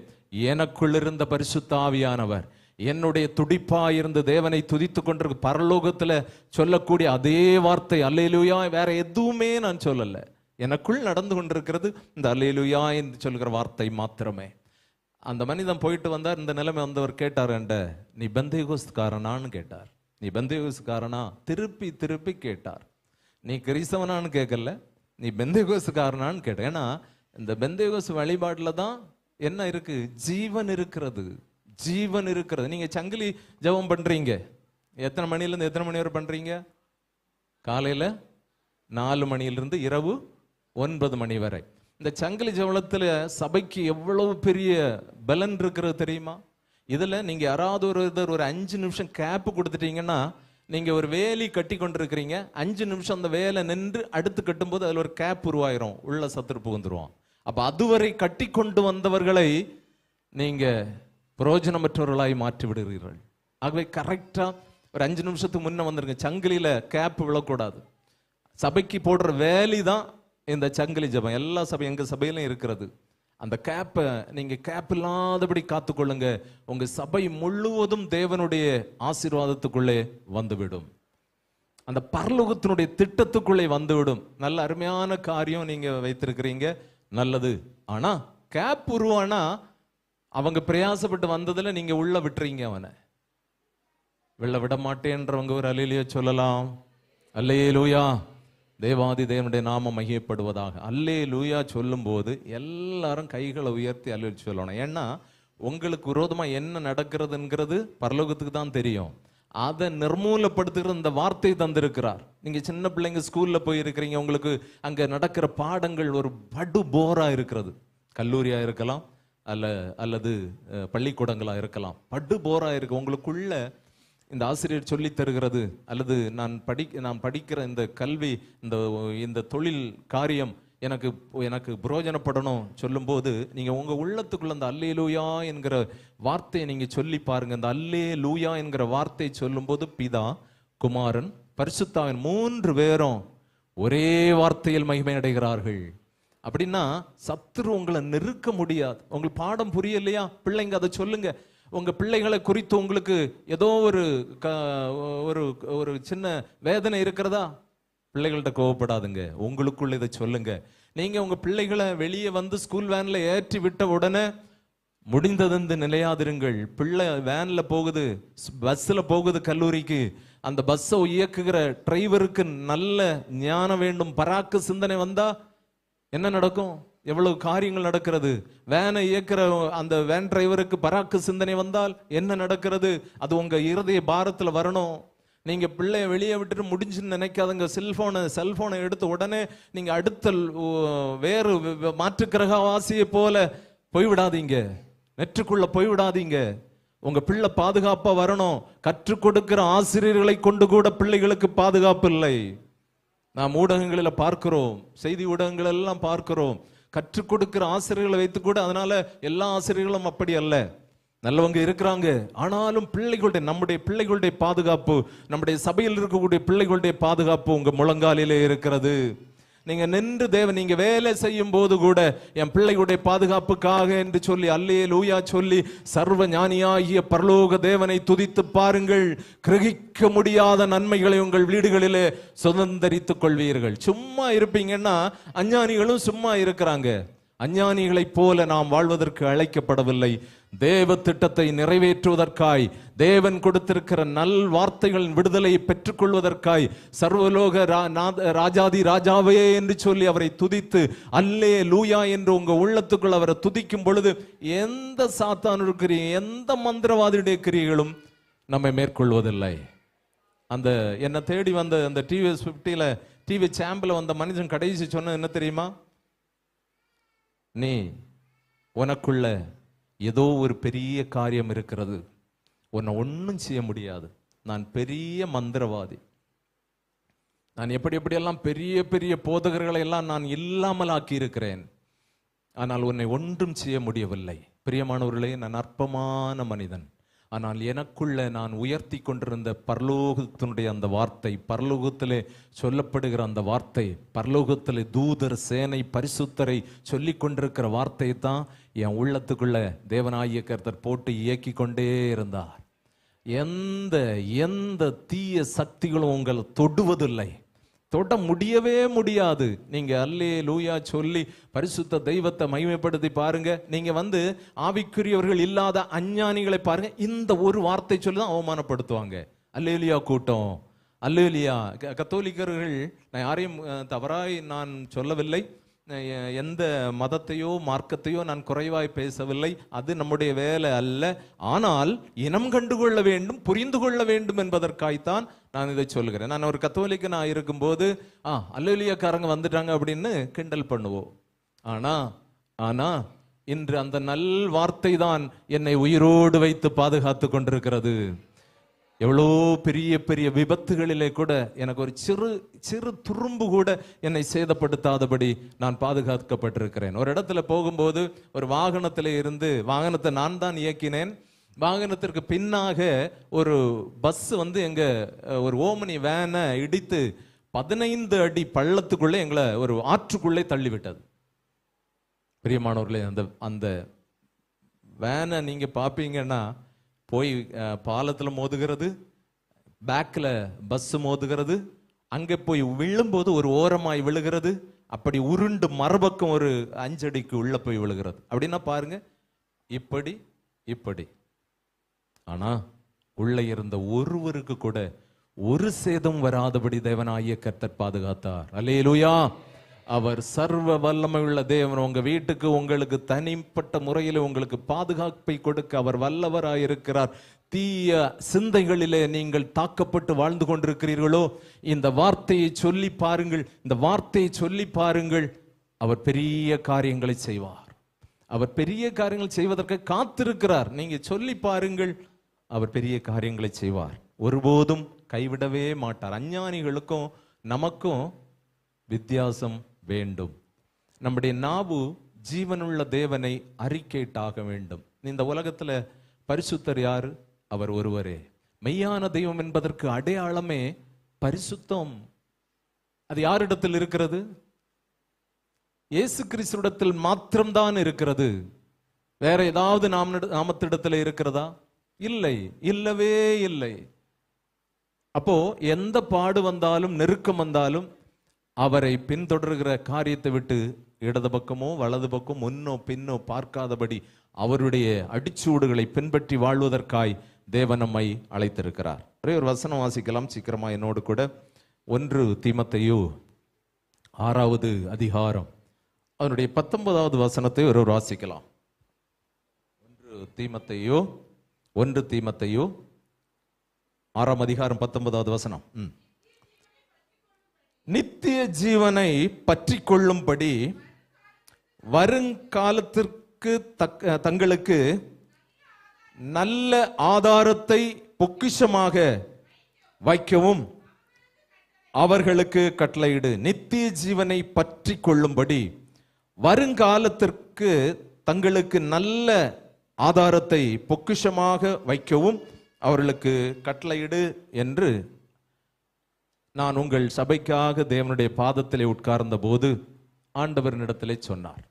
எனக்குள் இருந்த பரிசுத்த ஆவியானவர் என்னுடைய துடிப்பாயிருந்து தேவனை துதித்து கொண்டிருக்க பரலோகத்துல சொல்லக்கூடிய அதே வார்த்தை அல்லேலூயா, வேற எதுவுமே நான் சொல்லல, எனக்குள் நடந்து கொண்டிருக்கிறது இந்த அல்லேலூயா என்று சொல்கிற வார்த்தை மாத்திரமே. அந்த மனிதன் போயிட்டு வந்தார். இந்த நிலைமை வந்தவர் கேட்டார், என்ட நீ பெந்தேகோஸ்துக்காரனான்னு கேட்டார். நீ பெந்தேகோஸ்துக்காரனா? திருப்பி திருப்பி கேட்டார். நீ கிறிஸ்தவனான்னு கேட்கல, நீ பெந்தேகோஸ்துக்காரனான்னு கேட்ட. ஏன்னா இந்த பெந்தேகோஸ் வழிபாட்டில் தான் என்ன இருக்கு? ஜீவன் இருக்கிறது, ஜீவன் இருக்கிறது. நீங்க சங்கிலி ஜெபம் பண்றீங்க, எத்தனை மணிலிருந்து எத்தனை மணி வரை பண்றீங்க? காலையில 4 மணியிலிருந்து இரவு 9 மணி வரை. இந்த சங்கிலி ஜெபத்துல சபைக்கு எவ்வளவு பெரிய பலன் இருக்கிறது தெரியுமா? இதுல நீங்க யாராவது ஒரு 5 நிமிஷம் கேப் கொடுத்துட்டீங்கன்னா, நீங்க ஒரு வேலி கட்டி கொண்டிருக்கிறீங்க, 5 நிமிஷம் அந்த வேலை நின்று அடுத்து கட்டும்போது அதுல ஒரு கேப் உருவாயிரும், உள்ள சத்துரு புகுந்துருவான். அப்ப அதுவரை கட்டி கொண்டு வந்தவர்களை நீங்க பிரயோஜனமற்றவர்களாய் மாற்றி விடுகிறீர்கள். ஆகவே கரெக்டா ஒரு 5 நிமிஷத்துக்கு முன்ன வந்துருங்க. சங்கிலியில கேப் விழக்கூடாது. சபைக்கு போடுற வேலி தான் இந்த சங்கிலி ஜபம். எல்லா சபை, எங்க சபையிலும் இருக்கிறது. அந்த கேப்பை நீங்க கேப் இல்லாதபடி காத்துக்கொள்ளுங்க. உங்க சபை முழுவதும் தேவனுடைய ஆசீர்வாதத்துக்குள்ளே வந்துவிடும், அந்த பரலோகத்தினுடைய திட்டத்துக்குள்ளே வந்துவிடும். நல்ல அருமையான காரியம் நீங்க வைத்திருக்கிறீங்க, நல்லது. ஆனா கேப் உருவானா அவங்க பிரயாசப்பட்டு வந்ததுல நீங்க உள்ள விட்டுறீங்க, அவனை வெள்ள விட மாட்டேன்றவங்க ஒரு அல்லேலூயா சொல்லலாம். அல்லேலூயா. தேவாதி தேவனுடைய நாமம் மகிமைப்படுவதாக. அல்லேலூயா சொல்லும் போது எல்லாரும் கைகளை உயர்த்தி அல்லேலூயா சொல்லணும். ஏன்னா உங்களுக்கு விரோதமா என்ன நடக்கிறதுங்கிறது பரலோகத்துக்கு தான் தெரியும். அதை நிர்மூலப்படுத்துகிற இந்த வார்த்தை தந்திருக்கிறார். நீங்க சின்ன பிள்ளைங்க ஸ்கூல்ல போய் இருக்கிறீங்க, உங்களுக்கு அங்க நடக்கிற பாடங்கள் ஒரு படு போரா இருக்கிறது. கல்லூரியா இருக்கலாம், அல்லது பள்ளிக்கூடங்களா இருக்கலாம். படு போரா இருக்கு. உங்களுக்குள்ள இந்த ஆசிரியர் சொல்லி தருகிறது, அல்லது நான் படிக்கிற இந்த கல்வி, இந்த தொழில் காரியம் எனக்கு பிரயோஜனப்படணும் சொல்லும்போது, நீங்க உங்க உள்ளத்துக்குள்ள அந்த அல்லேலூயா என்கிற வார்த்தையை நீங்க சொல்லி பாருங்க. அந்த அல்லேலூயா என்கிற வார்த்தை சொல்லும் போது பிதா, குமாரன், பரிசுத்தாவின் 3 பேரும் ஒரே வார்த்தையில் மகிமை அடைகிறார்கள். அப்படின்னா சத்துரு உங்களை நெருக்க முடியாது. உங்களுக்கு பாடம் புரியலையா? பிள்ளைங்க அதை சொல்லுங்க. உங்க பிள்ளைகளை குறித்து உங்களுக்கு ஏதோ ஒரு ஒரு சின்ன வேதனை இருக்கிறதா? பிள்ளைகள்கிட்ட கோவப்படாதுங்க, உங்களுக்குள்ள இதை சொல்லுங்க. நீங்க உங்க பிள்ளைகளை வெளியே வந்து ஸ்கூல் வேன்ல ஏற்றி விட்ட உடனே முடிந்தது நிலையாதிருங்கள். பிள்ளை வேன்ல போகுது, பஸ்ல போகுது கல்லூரிக்கு. அந்த பஸ்ஸை இயக்குகிற டிரைவருக்கு நல்ல ஞானம் வேண்டும், பராக்கு சிந்தனை வந்தா என்ன நடக்கும்? எவ்வளவு காரியங்கள் நடக்கிறது. வேனை இயக்குற அந்த வேன் டிரைவருக்கு பராக்கு சிந்தனை வந்தால் என்ன நடக்கிறது? அது உங்க இருதய பாரத்துல வரணும். நீங்க பிள்ளைய வெளியே விட்டுட்டு முடிஞ்சுன்னு நினைக்காதுங்க. செல்போனை எடுத்த உடனே நீங்க அடுத்த வேறு மாற்று கிரகவாசியை போல போய்விடாதீங்க, நெற்றுக்குள்ள போய்விடாதீங்க. உங்க பிள்ளை பாதுகாப்பா வரணும். கற்றுக் கொடுக்கிற ஆசிரியர்களை கொண்டு கூட பிள்ளைகளுக்கு பாதுகாப்பு இல்லை. நாம் ஊடகங்களில் பார்க்கிறோம், செய்தி ஊடகங்கள் எல்லாம் பார்க்கிறோம். கற்றுக் கொடுக்கிற ஆசிரியர்களை வைத்து கூட, அதனால எல்லா ஆசிரியர்களும் அப்படி அல்ல, நல்லவங்க இருக்கிறாங்க. ஆனாலும் நம்முடைய பிள்ளைகளுடைய பாதுகாப்பு, நம்முடைய சபையில் இருக்கக்கூடிய பிள்ளைகளுடைய பாதுகாப்பு உங்க முழங்காலிலே இருக்கிறது. நீங்க நின்று நீங்க வேலை செய்யும் போது கூட என் பிள்ளைகளுடைய பாதுகாப்புக்காக என்று சொல்லி அல்லேலூயா சொல்லி சர்வ ஞானியாகிய பரலோக தேவனை துதித்து பாருங்கள். கிரகிக்க முடியாத நன்மைகளை உங்கள் வீடுகளிலே சுதந்தரித்துக் கொள்வீர்கள். சும்மா இருப்பீங்கன்னா அஞ்ஞானிகளும் சும்மா இருக்கிறாங்க. அஞ்ஞானிகளைப் போல நாம் வாழ்வதற்கு அழைக்கப்படவில்லை. தேவ திட்டத்தை நிறைவேற்றுவதற்காய், தேவன் கொடுத்திருக்கிற நல் வார்த்தைகளின் விடுதலையை பெற்றுக்கொள்வதற்காய் சர்வலோக ராஜாதி ராஜாவே என்று சொல்லி அவரை துதித்து அல்லே லூயா என்று உங்க உள்ளத்துக்குள் அவரை துதிக்கும் பொழுது எந்த சாத்தானுடைய கிரியை, எந்த மந்திரவாதியுடைய கிரியைகளும் நம்மை மேற்கொள்வதில்லை. அந்த என்னை தேடி வந்த அந்த டிவிஎஸ் 50ல டிவி சாம்பிள் வந்த மனுஷன் கடைசி சொன்ன என்ன தெரியுமா? நீ உனக்குள்ள ஏதோ ஒரு பெரிய காரியம் இருக்கிறது, உன்னை ஒன்றும் செய்ய முடியாது. நான் பெரிய மந்திரவாதி, நான் எப்படியெல்லாம் பெரிய பெரிய போதகர்களை எல்லாம் நான் இல்லாமல் ஆக்கி இருக்கிறேன், ஆனால் உன்னை ஒன்றும் செய்ய முடியவில்லை. பிரியமானவர்களே, நான் அற்பமான மனிதன். ஆனால் எனக்குள்ள நான் உயர்த்தி கொண்டிருந்த பரலோகத்தினுடைய அந்த வார்த்தை, பரலோகத்திலே சொல்லப்படுகிற அந்த வார்த்தை, பரலோகத்திலே தூதர் சேனை பரிசுத்தரை சொல்லி கொண்டிருக்கிற வார்த்தையை தான் என் உள்ளத்துக்குள்ள தேவனாகிய கர்த்தர் போட்டு இயக்கி கொண்டே இருந்தார். எந்த தீய சக்திகளும் உங்களை தொடுவதில்லை, தொட முடியவே முடியாது. நீங்க அல்லே லூயா சொல்லி பரிசுத்த தெய்வத்தை மகிமைப்படுத்தி பாருங்க. நீங்க ஆவிக்குரியவர்கள் இல்லாத அஞ்ஞானிகளை பாருங்க, இந்த ஒரு வார்த்தை சொல்லி தான் அவமானப்படுத்துவாங்க. அல்லேலியா கூட்டம், அல்லேலியா. கத்தோலிக்கர்கள், நான் யாரையும் தவறாய் நான் சொல்லவில்லை, எந்த மதத்தையோ மார்க்கத்தையோ நான் குறைவாய் பேசவில்லை, அது நம்முடைய வேலை அல்ல. ஆனால் இனம் கண்டுகொள்ள வேண்டும், புரிந்து கொள்ள வேண்டும் என்பதற்காய்த்தான் நான் இதை சொல்லுகிறேன். நான் ஒரு கத்தோலிக்க நான் இருக்கும்போது அல்லேலியாக்காரங்க வந்துட்டாங்க அப்படின்னு கிண்டல் பண்ணுவோம். ஆனா இன்று அந்த நல் வார்த்தை தான் என்னை உயிரோடு வைத்து பாதுகாத்து கொண்டிருக்கிறது. எவ்வளோ பெரிய பெரிய விபத்துகளிலே கூட எனக்கு ஒரு சிறு துரும்பு கூட என்னை சேதப்படுத்தாதபடி நான் பாதுகாக்கப்பட்டிருக்கிறேன். ஒரு இடத்துல போகும்போது ஒரு வாகனத்தில் இருந்து, வாகனத்தை நான் தான் இயக்கினேன், வாகனத்திற்கு பின்னாக ஒரு பஸ் எங்க ஒரு ஓமனி வேனை இடித்து 15 அடி பள்ளத்துக்குள்ளே எங்களை ஒரு ஆற்றுக்குள்ளே தள்ளிவிட்டது. பிரியமானவர்களே, அந்த வேனை நீங்க பார்ப்பீங்கன்னா போய் பாலத்தில் மோதுகிறது, பேக்கில் பஸ் மோதுகிறது, அங்கே போய் விழும்போது ஒரு ஓரமாய் விழுகிறது, அப்படி உருண்டு மறுபக்கம் ஒரு 5 அடிக்கு உள்ள போய் விழுகிறது. அப்படின்னா பாருங்க, இப்படி. ஆனா உள்ள இருந்த ஒருவருக்கு கூட ஒரு சேதம் வராதபடி தேவனாகிய கர்த்தர் பாதுகாத்தார். அல்லேலூயா. அவர் சர்வ வல்லமை உள்ள தேவன். உங்க வீட்டுக்கு, உங்களுக்கு தனிப்பட்ட முறையில் உங்களுக்கு பாதுகாப்பை கொடுக்க அவர் வல்லவராயிருக்கிறார். தீய சிந்தைகளிலே நீங்கள் தாக்கப்பட்டு வாழ்ந்து கொண்டிருக்கிறீர்களோ, இந்த வார்த்தையை சொல்லி பாருங்கள், இந்த வார்த்தையை சொல்லி பாருங்கள். அவர் பெரிய காரியங்களை செய்வார். அவர் பெரிய காரியங்கள் செய்வதற்கு காத்திருக்கிறார். நீங்க சொல்லி பாருங்கள், அவர் பெரிய காரியங்களை செய்வார். ஒருபோதும் கைவிடவே மாட்டார். அஞ்ஞானிகளுக்கும் நமக்கும் வித்தியாசம் வேண்டும். நம்முடைய நாவு ஜீவனுள்ள தேவனை அறிக்கையிட்டாக வேண்டும். இந்த உலகத்துல பரிசுத்தர் யாரு? அவர் ஒருவரே. மெய்யான தெய்வம் என்பதற்கு அடையாளமே பரிசுத்தம். அது யாரிடத்தில் இருக்கிறது? இயேசு கிறிஸ்துவிடத்தில் மாத்திரம்தான் இருக்கிறது. வேற ஏதாவது நாமத்திடத்தில் இருக்கிறதா? இல்லை, இல்லவே இல்லை. அப்போ எந்த பாடு வந்தாலும் நெருக்கம் வந்தாலும் அவரை பின்தொடர்கிற காரியத்தை விட்டு இடது பக்கமோ வலது பக்கம் முன்னோ பின்னோ பார்க்காதபடி அவருடைய அடிச்சூடுகளை பின்பற்றி வாழ்வதற்காய் தேவன் நம்மை அழைத்திருக்கிறார். ஒரே ஒரு வசனம் வாசிக்கலாம் சீக்கிரமா என்னோடு கூட. 1 தீமோத்தேயு 6வது அதிகாரம் அதனுடைய 19வது வசனத்தை ஒரு வாசிக்கலாம். 1 தீமோத்தேயு 6ஆம் அதிகாரம் 19வது வசனம். நித்திய ஜீவனை பற்றி கொள்ளும்படி வருங்காலத்திற்கு தங்களுக்கு நல்ல ஆதாரத்தை பொக்கிஷமாக வைக்கவும் அவர்களுக்கு கட்டளையிடு. நித்திய ஜீவனை பற்றி கொள்ளும்படி வருங்காலத்திற்கு தங்களுக்கு நல்ல ஆதாரத்தை பொக்கிஷமாக வைக்கவும் அவர்களுக்கு கட்டளையிடு என்று நான் உங்கள் சபைக்காக தேவனுடைய பாதத்திலே உட்கார்ந்த போது ஆண்டவரினிடத்திலே சொன்னார்.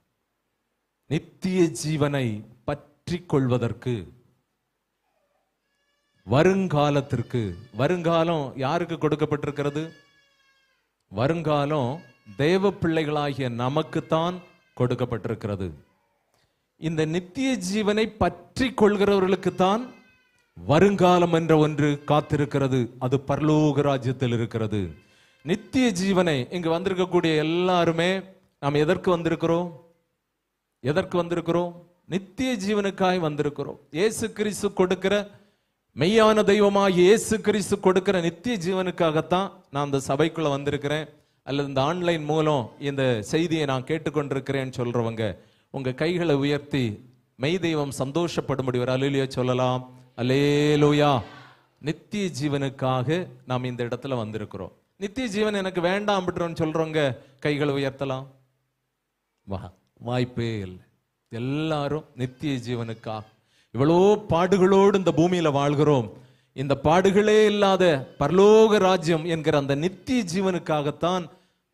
நித்திய ஜீவனை பற்றி கொள்வதற்கு வருங்காலத்திற்கு, வருங்காலம் யாருக்கு கொடுக்கப்பட்டிருக்கிறது? வருங்காலம் தேவ பிள்ளைகளாகிய நமக்குத்தான் கொடுக்கப்பட்டிருக்கிறது. இந்த நித்திய ஜீவனை பற்றி கொள்கிறவர்களுக்குத்தான் வருங்காலம் என்ற ஒன்று காத்திருக்கிறது. அது பரலோக ராஜ்யத்தில் இருக்கிறது. நித்திய ஜீவனை இங்கு வந்திருக்கக்கூடிய எல்லாருமே நாம் எதற்கு வந்திருக்கிறோம்? எதற்கு வந்திருக்கிறோம்? நித்திய ஜீவனுக்காய் வந்திருக்கிறோம். இயேசு கிறிஸ்து கொடுக்கிற மெய்யான தெய்வமாக இயேசு கிறிஸ்து கொடுக்கிற நித்திய ஜீவனுக்காகத்தான் நான் இந்த சபைக்குள்ள வந்திருக்கிறேன், அல்லது இந்த ஆன்லைன் மூலம் இந்த செய்தியை நான் கேட்டுக்கொண்டிருக்கிறேன்னு சொல்றவங்க உங்க கைகளை உயர்த்தி மெய் தெய்வம் சந்தோஷப்படும்படி ஒரு அல்லேலூயா சொல்லலாம். அல்லேலூயா. நித்திய ஜீவனுக்காக நாம் இந்த இடத்துல வந்திருக்கிறோம். நித்திய ஜீவன் எனக்கு வேண்டாம் அப்படின்னு சொல்றவங்க கைகளை உயர்த்தலாம். வாய்ப்பே இல்லை. எல்லாரும் நித்திய ஜீவனுக்காக இவ்வளோ பாடுகளோடு இந்த பூமியில வாழ்கிறோம். இந்த பாடுகளே இல்லாத பரலோக ராஜ்யம் என்கிற அந்த நித்திய ஜீவனுக்காகத்தான்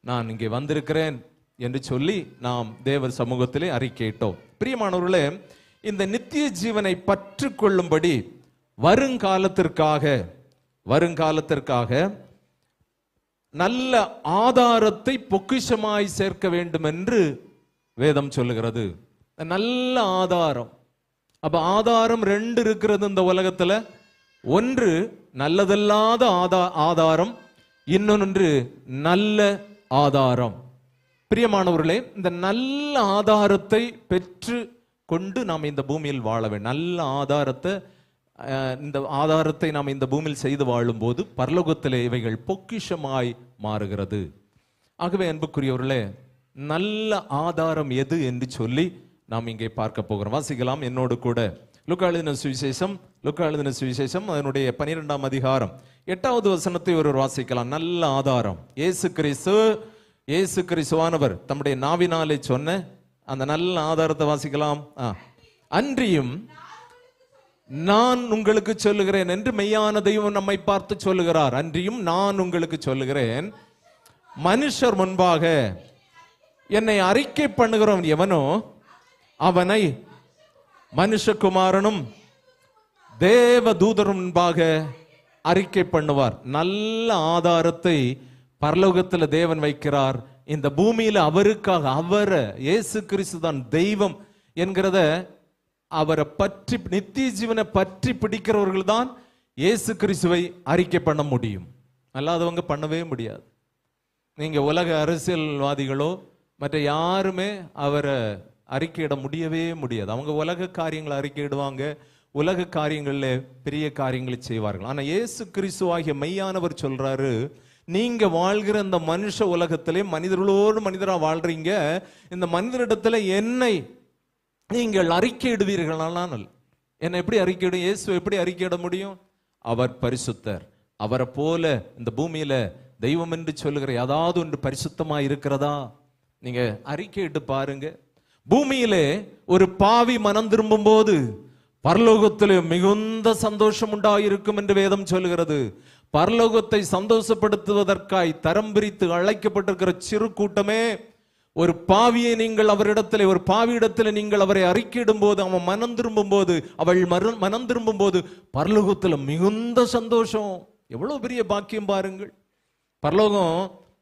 நான் இங்கே வந்திருக்கிறேன் என்று சொல்லி நாம் தேவர் சமூகத்திலே அறிக்கையிட்டோம். பிரியமானவர்களே, இந்த நித்திய ஜீவனை பற்று கொள்ளும்படி வருங்காலத்திற்காக நல்ல ஆதாரத்தை பொக்கிஷமாய் சேர்க்க வேண்டும் என்று வேதம் சொல்லுகிறது. நல்ல ஆதாரம். அப்ப ஆதாரம் 2 இருக்கிறது இந்த உலகத்துல. ஒன்று நல்லதல்லாத ஆதாரம், இன்னொன்று நல்ல ஆதாரம். பிரியமானவர்களே, இந்த நல்ல ஆதாரத்தை பெற்று கொண்டு நாம் இந்த பூமியில் வாழ வேண்டும். நல்ல ஆதாரத்தை நாம் இந்த பூமியில் செய்து வாழும் போது பரலோகத்திலே இவைகள் பொக்கிஷமாய் மாறுகிறது. ஆகவே அன்புக்குரியவர்களே, நல்ல ஆதாரம் எது என்று சொல்லி நாம் இங்கே பார்க்க போகிறோம். வாசிக்கலாம் என்னோடு கூட. லூக்கா எழுதின சுவிசேஷம் அதனுடைய 12ஆம் அதிகாரம் 8வது வசனத்தை ஒருவர் வாசிக்கலாம். நல்ல ஆதாரம் இயேசு கிறிஸ்துவானவர் தம்முடைய நாவினாலே சொன்ன அந்த நல்ல ஆதாரத்தை வாசிக்கலாம். அன்றியும் நான் உங்களுக்கு சொல்லுகிறேன் என்று மெய்யான தெய்வம் நம்மை பார்த்து சொல்லுகிறார். அன்றியும் நான் உங்களுக்கு சொல்லுகிறேன், மனுஷர் முன்பாக என்னை அறிக்கை பண்ணுகிறவன் எவனோ அவனை மனுஷகுமாரனும் தேவ தூதரும் முன்பாக அறிக்கை பண்ணுவார். நல்ல ஆதாரத்தை பரலோகத்தில் தேவன் வைக்கிறார். இந்த பூமியில அவருக்காக, அவரை இயேசு கிறிஸ்து தான் தெய்வம் என்கிறத அவரை பற்றி, நித்திய ஜீவனை பற்றி பிடிக்கிறவர்கள் தான் இயேசு கிறிஸ்துவை அறிக்கை பண்ண முடியும். அல்லாதவங்க பண்ணவே முடியாது. நீங்க உலக அரசியல்வாதிகளோ மற்ற யாருமே அவரை அறிக்கையிட முடியவே முடியாது. அவங்க உலக காரியங்களை அறிக்கையிடுவாங்க, உலக காரியங்களில் பெரிய காரியங்களை செய்வார்கள். ஆனா இயேசு கிறிஸ்துவாகிய மெய்யானவர் சொல்றாரு, நீங்க வாழ்கிற இந்த மனுஷ உலகத்திலே மனிதர்களோடு மனிதரா வாழ்றீங்க. இந்த மனிதரிடத்துல என்னை நீங்கள் அறிக்கையிடுவீர்களானால், என்னை எப்படி அறிக்கையிடும்? இயேசு எப்படி அறிக்கையிட முடியும்? அவர் பரிசுத்தர். அவரை போல இந்த பூமியில தெய்வம் என்று சொல்லுகிற ஏதாவது ஒன்று பரிசுத்தமா இருக்கிறதா? நீங்க அறிக்கையிட்டு பாருங்க. பூமியிலே ஒரு பாவி மனம் திரும்பும் போது பரலோகத்திலே மிகுந்த சந்தோஷம் உண்டாயிருக்கும் என்று வேதம் சொல்லுகிறது. பரலோகத்தை சந்தோஷப்படுத்துவதற்காய் தரம் பிரித்து அழைக்கப்பட்டிருக்கிற சிறு கூட்டமே, ஒரு பாவியை நீங்கள் அவரிடத்தில், ஒரு பாவியிடத்தில் நீங்கள் அவரை அறிக்கையிடும் போது, அவன் மனம் திரும்பும் போது, அவள் மனம் திரும்பும் போது பரலோகத்தில் மிகுந்த சந்தோஷம். எவ்வளவு பெரிய பாக்கியம் பாருங்கள். பரலோகம்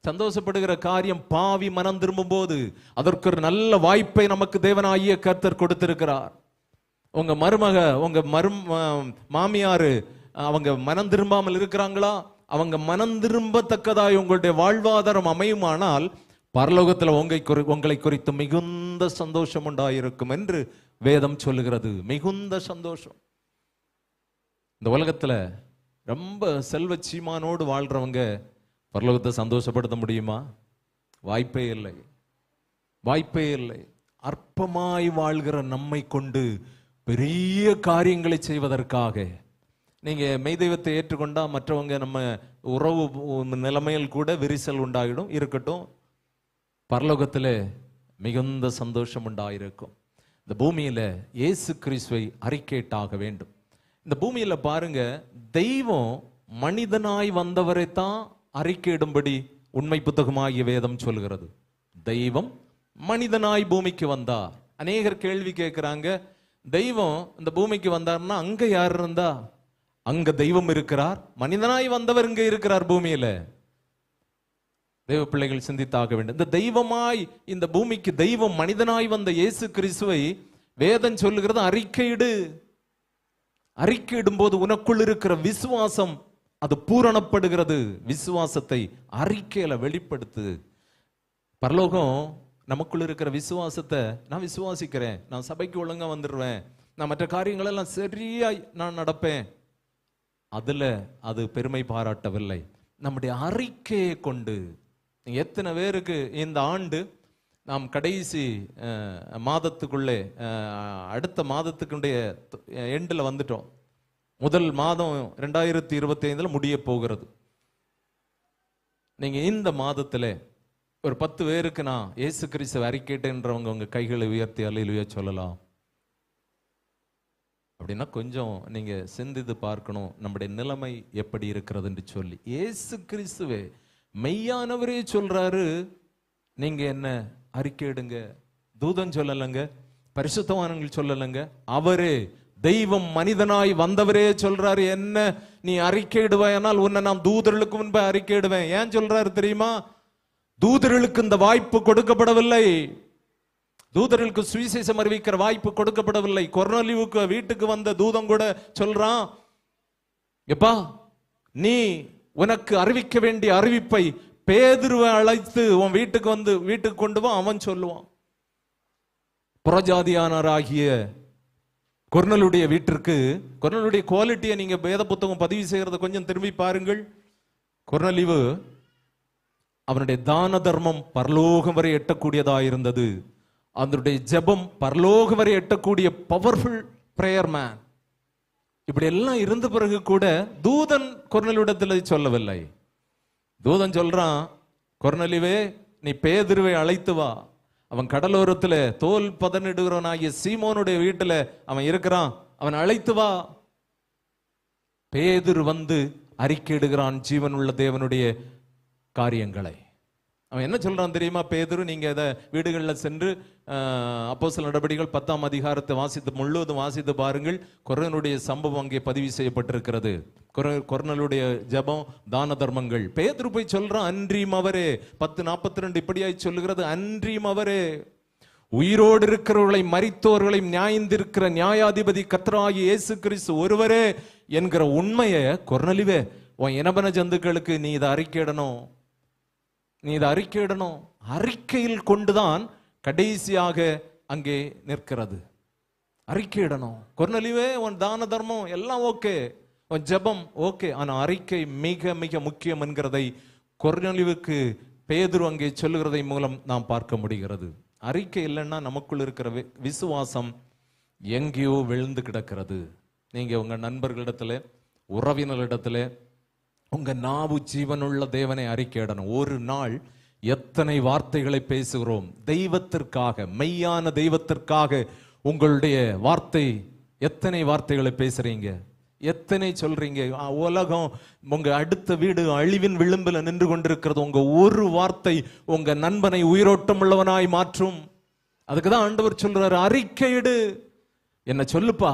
சந்தோஷப்படுகிற காரியம் பாவி மனம் திரும்பும் போது. அதற்கு ஒரு நல்ல வாய்ப்பை நமக்கு தேவனாகிய கர்த்தர் கொடுத்திருக்கிறார். உங்க மருமக, உங்க மாமியாரு அவங்க மனம் திரும்பாமல் இருக்கிறாங்களா? அவங்க மனம் திரும்பத்தக்கதாய் உங்களுடைய வாழ்வாதாரம் அமையுமானால் பரலோகத்தில் உங்களை குறித்து மிகுந்த சந்தோஷம் உண்டாயிருக்கும் என்று வேதம் சொல்லுகிறது. மிகுந்த சந்தோஷம். இந்த உலகத்துல ரொம்ப செல்வ சீமானோடு வாழ்றவங்க பரலோகத்தை சந்தோஷப்படுத்த முடியுமா? வாய்ப்பே இல்லை, வாய்ப்பே இல்லை. அற்பமாய் வாழ்கிற நம்மை கொண்டு பெரிய காரியங்களை செய்வதற்காக, நீங்க மெய் தெய்வத்தை ஏற்றுக்கொண்டா மற்றவங்க நம்ம உறவு நிலைமையில் கூட விரிசல் உண்டாகிடும். இருக்கட்டும், பரலோகத்தில் மிகுந்த சந்தோஷம் உண்டாயிருக்கும். இந்த பூமியில இயேசு கிறிஸ்துவை அறிக்கையிட்டாக வேண்டும். இந்த பூமியில பாருங்க, தெய்வம் மனிதனாய் வந்தவரை தான் அறிக்கையிடும்படி உண்மை புத்தகமாகிய வேதம் சொல்கிறது. தெய்வம் மனிதனாய் பூமிக்கு வந்தார். அநேகர் கேள்வி கேட்கிறாங்க, தெய்வம் இந்த பூமிக்கு வந்தார்னா அங்க யார் இருந்தா? அங்க தெய்வம் இருக்கிறார், மனிதனாய் வந்தவர் இங்க இருக்கிறார் பூமியில. தெய்வ பிள்ளைகள் சிந்தித்தாக வேண்டும். இந்த தெய்வமாய் இந்த பூமிக்கு தெய்வம் மனிதனாய் வந்த இயேசு கிறிஸ்துவை வேதம் சொல்லுகிறது அறிக்கையிடு. அறிக்கையிடும் போது உனக்குள் இருக்கிற விசுவாசம் அது பூரணப்படுகிறது. விசுவாசத்தை அறிக்கையில வெளிப்படுத்து. பரலோகம் நமக்குள்ள இருக்கிற விசுவாசத்தை, நான் விசுவாசிக்கிறேன், நான் சபைக்கு ஒழுங்கா வந்துடுவேன், நான் மற்ற காரியங்கள் எல்லாம் சரியாய் நான் நடப்பேன், அதுல அது பெருமை பாராட்டவில்லை. நம்முடைய அறிக்கையை கொண்டு. எத்தனை பேருக்கு இந்த ஆண்டு நாம் கடைசி மாதத்துக்குள்ளே, அடுத்த மாதத்துக்குடைய எண்டில் வந்துட்டோம். முதல் மாதம் 2025 முடிய போகிறது. நீங்க இந்த மாதத்துல ஒரு 10 பேருக்கு நான் இயேசு கிறிஸ்துவை அறிக்கையிட்டேன்றவங்க உங்க கைகளை உயர்த்தி அல்லேலூயா சொல்லலாம். அப்படின்னா கொஞ்சம் நீங்க சிந்தித்து பார்க்கணும், நம்முடைய நிலைமை எப்படி இருக்கிறது என்று சொல்லி. இயேசு கிறிஸ்துவே மெய்யானவரே சொல்றாரு, நீங்க என்ன அறிக்கையிடுங்க. தூதன் சொல்லலைங்க, பரிசுத்தவான்கள் சொல்லலைங்க, அவரே தெய்வம் மனிதனாய் வந்தவரே சொல்றாரு, என்ன நீ அறிக்கையிடுவாயானால் உன்னை நான் தூதர்களுக்கு முன்பே அறிக்கையிடுவேன். ஏன் சொல்றாரு தெரியுமா? தூதர்களுக்கு இந்த வாய்ப்பு கொடுக்கப்படவில்லை. தூதர்களுக்கு சுவிசேஷம் அறிவிக்கிற வாய்ப்பு கொடுக்கப்படவில்லை. கொர்நேலியுவுக்கு வீட்டுக்கு வந்த தூதன் கூட சொல்றான், எப்பா நீ உனக்கு அறிவிக்க வேண்டிய அறிவிப்பை பேதுருவை அழைத்து உன் வீட்டுக்கு கொண்டு வா. அவன் சொல்லுவான். புறஜாதியானராகிய கொர்நேலியுடைய வீட்டிற்கு, கொர்நேலியுடைய குவாலிட்டியை நீங்க வேத புத்தகம் பதிவு செய்யறத கொஞ்சம் திரும்பி பாருங்கள். கொர்நேலியு அவனுடைய தான தர்மம் பரலோகம் வரை எட்டக்கூடியதா இருந்தது. அதனுடைய ஜெபம் பரலோகம் வரை எட்டக்கூடிய பவர்ஃபுல் பிரேயர் மேன். இப்படி எல்லாம் இருந்த பிறகு கூட தூதன் கொர்நேலியுவிடத்தில் சொல்லவில்லை. தூதன் சொல்றான், கொர்நேலியுவே நீ பேதுருவை அழைத்து வா. அவன் கடலோரத்தில் தோல் பதனிடுகிறவனாகிய சீமோனுடைய வீட்டுல அவன் இருக்கிறான், அவன் அழைத்து வா. பேதுரு வந்து அறிக்கையிடுகிறான் ஜீவனுள்ள தேவனுடைய காரியங்களை. அவன் என்ன சொல்றான் தெரியுமா? பேதுரு, நீங்க இதை வீடுகளில் சென்று அப்போஸ்தலர் நடபடிகள் 10ஆம் அதிகாரத்தை முழுவதும் வாசித்து பாருங்கள். கொர்நேலியுடைய சம்பவம் அங்கே பதிவு செய்யப்பட்டிருக்கிறது. கொர்நேலியுடைய ஜெபம், தான தர்மங்கள். பேதுரு போய் சொல்றான், அன்றியும் அவரே. 10:42 இப்படியாய் சொல்லுகிறது, அன்றியும் அவரே உயிரோடு இருக்கிறவர்களை மரித்தோர்களை நியாயந்திருக்கிற நியாயாதிபதி கர்த்தராகிய இயேசு கிறிஸ்து ஒருவரே என்கிற உண்மையை கொர்நேலியுவே உன் இனபன ஜந்துக்களுக்கு நீ இதை அறிக்கையிடணும். நீ இதை அறிக்கையிடணும். அறிக்கையில் கொண்டுதான் கடைசியாக அங்கே நிற்கிறது. அறிக்கையிடணும். கொர்நேலியுவே உன் தான தர்மம் எல்லாம் ஓகே, உன் ஜெபம் ஓகே, ஆனா அறிக்கை மிக மிக முக்கியம் என்கிறதை கொர்நேலியுவுக்கு பேதுரு அங்கே சொல்லுகிறதை மூலம் நாம் பார்க்க முடிகிறது. அறிக்கை இல்லைன்னா நமக்குள் இருக்கிற விசுவாசம் எங்கேயோ விழுந்து கிடக்கிறது. நீங்க உங்க நண்பர்களிடத்துல, உறவினர்களிடத்துல உங்க நாவு ஜீவனுள்ள தேவனை அறிக்கையிடணும். ஒரு நாள் எத்தனை வார்த்தைகளை பேசுகிறோம் தெய்வத்திற்காக, மெய்யான தெய்வத்திற்காக. உங்களுடைய வார்த்தை, எத்தனை வார்த்தைகளை பேசுறீங்க? எத்தனை சொல்றீங்க? உலகம், உங்க அடுத்த வீடு அழிவின் விளிம்பில் நின்று கொண்டிருக்கிறது. உங்க ஒரு வார்த்தை உங்க நண்பனை உயிரோட்டம் உள்ளவனாய் மாற்றும். அதுக்குதான் ஆண்டவர் சொல்றாரு, அறிக்கையிடு, என்ன சொல்லுப்பா,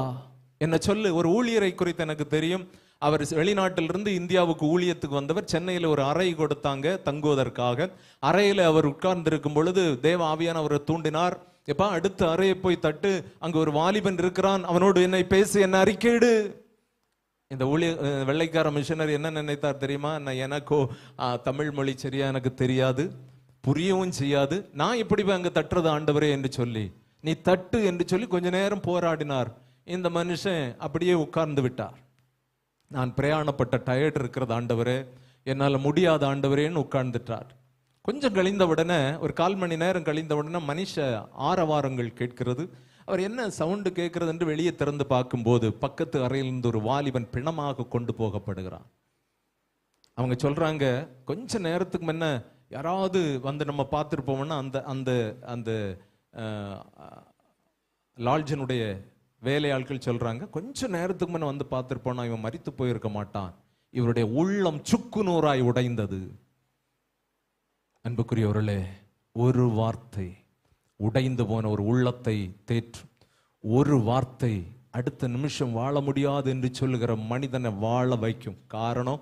என்ன சொல்லு. ஒரு ஊழியரை குறித்து எனக்கு தெரியும். அவர் வெளிநாட்டிலிருந்து இந்தியாவுக்கு ஊழியத்துக்கு வந்தவர். சென்னையில் ஒரு அறை கொடுத்தாங்க தங்குவதற்காக. அறையில் அவர் உட்கார்ந்து இருக்கும் பொழுது தேவ ஆவியான அவரை தூண்டினார். எப்பா, அடுத்த அறையை போய் தட்டு, அங்க ஒரு வாலிபன் இருக்கிறான், அவனோடு என்னை பேசி, என்ன அறிக்கையிடு. இந்த வெள்ளைக்கார மிஷனரி என்ன நினைத்தார் தெரியுமா? எனக்கோ தமிழ் மொழி சரியா எனக்கு தெரியாது, புரியவும் செய்யாது, நான் இப்படி அங்க தட்டுறது ஆண்டவரே என்று சொல்லி, நீ தட்டு என்று சொல்லி கொஞ்ச நேரம் போராடினார். இந்த மனுஷன் அப்படியே உட்கார்ந்து விட்டார். நான் பிரயாணப்பட்ட டயர்ட் இருக்கிறது ஆண்டவரே, என்னால் முடியாத ஆண்டவரேன்னு உட்கார்ந்துட்டார். கொஞ்சம் கழிந்த உடனே, ஒரு 1/4 மணி நேரம் கழிந்த உடனே மனுஷ ஆரவாரங்கள் கேட்கிறது. அவர் என்ன சவுண்டு கேட்கிறது என்று வெளியே திறந்து பார்க்கும்போது பக்கத்து அறையிலிருந்து ஒரு வாலிபன் பிணமாக கொண்டு போகப்படுகிறான். அவங்க சொல்றாங்க, கொஞ்ச நேரத்துக்கு முன்ன யாராவது வந்து நம்ம பார்த்துருப்போம்னா அந்த அந்த அந்த லாட்ஜினுடைய வேலையாட்கள் சொல்றாங்க, கொஞ்ச நேரத்துக்கு முன்ன வந்து பார்த்துருப்போம்னா இவன் மரித்து போயிருக்க மாட்டான், இவருடைய உள்ளம் சுக்கு நூறாய் உடைந்தது. அன்புக்குரியவர்களே, ஒரு வார்த்தை உடைந்து போன ஒரு உள்ளத்தை தேற்றும். ஒரு வார்த்தை அடுத்த நிமிஷம் வாழ முடியாது என்று சொல்லுகிற மனிதனை வாழ வைக்கும். காரணம்,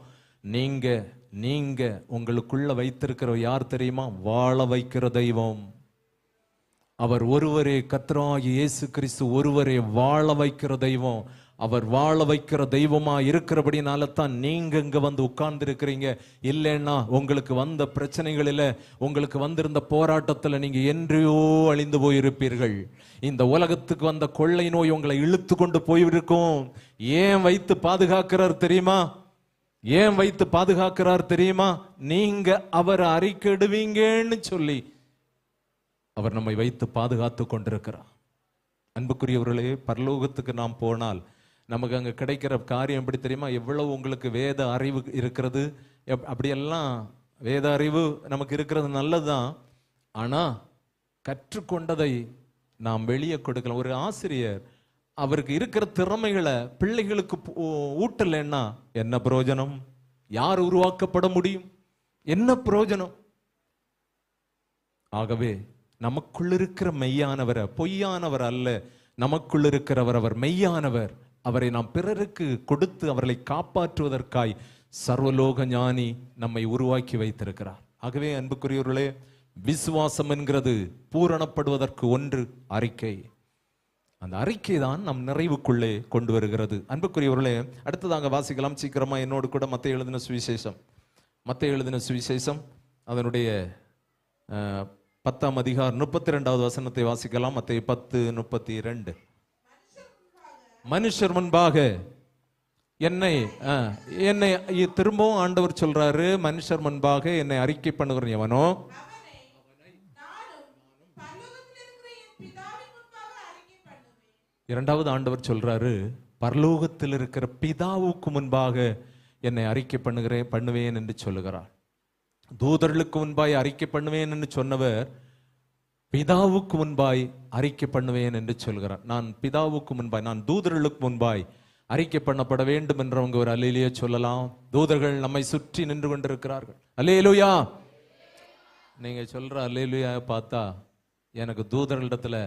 நீங்க உங்களுக்குள்ள வைத்திருக்கிற யார் தெரியுமா? வாழ வைக்கிற தெய்வம். அவர் ஒருவரே, கர்த்தராகிய இயேசு கிறிஸ்து ஒருவரே வாழ வைக்கிற தெய்வம். அவர் வாழ வைக்கிற தெய்வமா இருக்கிறபடினால தான் நீங்க இங்க வந்து உட்கார்ந்து இருக்கிறீங்க. இல்லைன்னா உங்களுக்கு வந்த பிரச்சனைகளில, உங்களுக்கு வந்திருந்த போராட்டத்துல நீங்க என்றையோ அழிந்து போயிருப்பீர்கள். இந்த உலகத்துக்கு வந்த கொள்ளை நோய் உங்களை இழுத்து கொண்டு போயிருக்கும். ஏன் வைத்து பாதுகாக்கிறார் தெரியுமா? ஏன் வைத்து பாதுகாக்கிறார் தெரியுமா? நீங்க அவரை அறிக்கையிடுவீங்கன்னு சொல்லி அவர் நம்மை வைத்து பாதுகாத்து கொண்டிருக்கிறார். அன்புக்குரியவர்களே, பரலோகத்துக்கு நாம் போனால் நமக்கு அங்கே கிடைக்கிற காரியம் எப்படி தெரியுமா? எவ்வளவு உங்களுக்கு வேத அறிவு இருக்கிறது, அப்படியெல்லாம் வேத அறிவு நமக்கு இருக்கிறது நல்லதுதான். ஆனால் கற்றுக்கொண்டதை நாம் வெளியே கொடுக்கலாம். ஒரு ஆசிரியர் அவருக்கு இருக்கிற திறமைகளை பிள்ளைகளுக்கு ஊட்டலைன்னா என்ன பிரயோஜனம்? யார் உருவாக்கப்பட முடியும்? என்ன பிரயோஜனம்? ஆகவே நமக்குள் இருக்கிற மெய்யானவரை, பொய்யானவர் அல்ல, நமக்குள் இருக்கிறவர் அவர் மெய்யானவர். அவரை நாம் பிறருக்கு கொடுத்து அவர்களை காப்பாற்றுவதற்காய் சர்வலோக ஞானி நம்மை உருவாக்கி வைத்திருக்கிறார். ஆகவே அன்புக்குரியவர்களே, விசுவாசம் என்கிறது பூரணப்படுவதற்கு ஒன்று அறிக்கை. அந்த அறிக்கை தான் நம் நிறைவுக்குள்ளே கொண்டு வருகிறது. அன்புக்குரியவர்களே, அடுத்ததாக வாசிக்கலாம் சீக்கிரமா என்னோடு கூட. மத்தேயு எழுதின சுவிசேஷம் அதனுடைய 10ஆம் அதிகாரம் 32வது வசனத்தை வாசிக்கலாம். மத்தேயு 10:32. மனுஷர் முன்பாக என்னை திரும்பவும் ஆண்டவர் சொல்றாரு, மனுஷர் முன்பாக என்னை அறிக்கை பண்ணுகிறேன் எவனோ இரண்டாவது ஆண்டவர் சொல்றாரு, பரலோகத்தில் இருக்கிற பிதாவுக்கு முன்பாக என்னை அறிக்கை பண்ணுவேன் என்று சொல்லுகிறார். தூதர்களுக்கு முன்பாய் அறிக்கை பண்ணுவேன் என்று சொன்னவர் பிதாவுக்கு முன்பாய் அறிக்கை பண்ணுவேன் என்று சொல்கிறார். நான் பிதாவுக்கு முன்பாய், நான் தூதர்களுக்கு முன்பாய் அறிக்கை பண்ணப்பட வேண்டும் என்றவங்க ஒரு அல்லேலூயா சொல்லலாம். தூதர்கள் நம்மை சுற்றி நின்று கொண்டிருக்கிறார்கள். அல்லேலூயா. நீங்க சொல்ற அல்லேலூயா பார்த்தா எனக்கு தூதர்களிடத்துல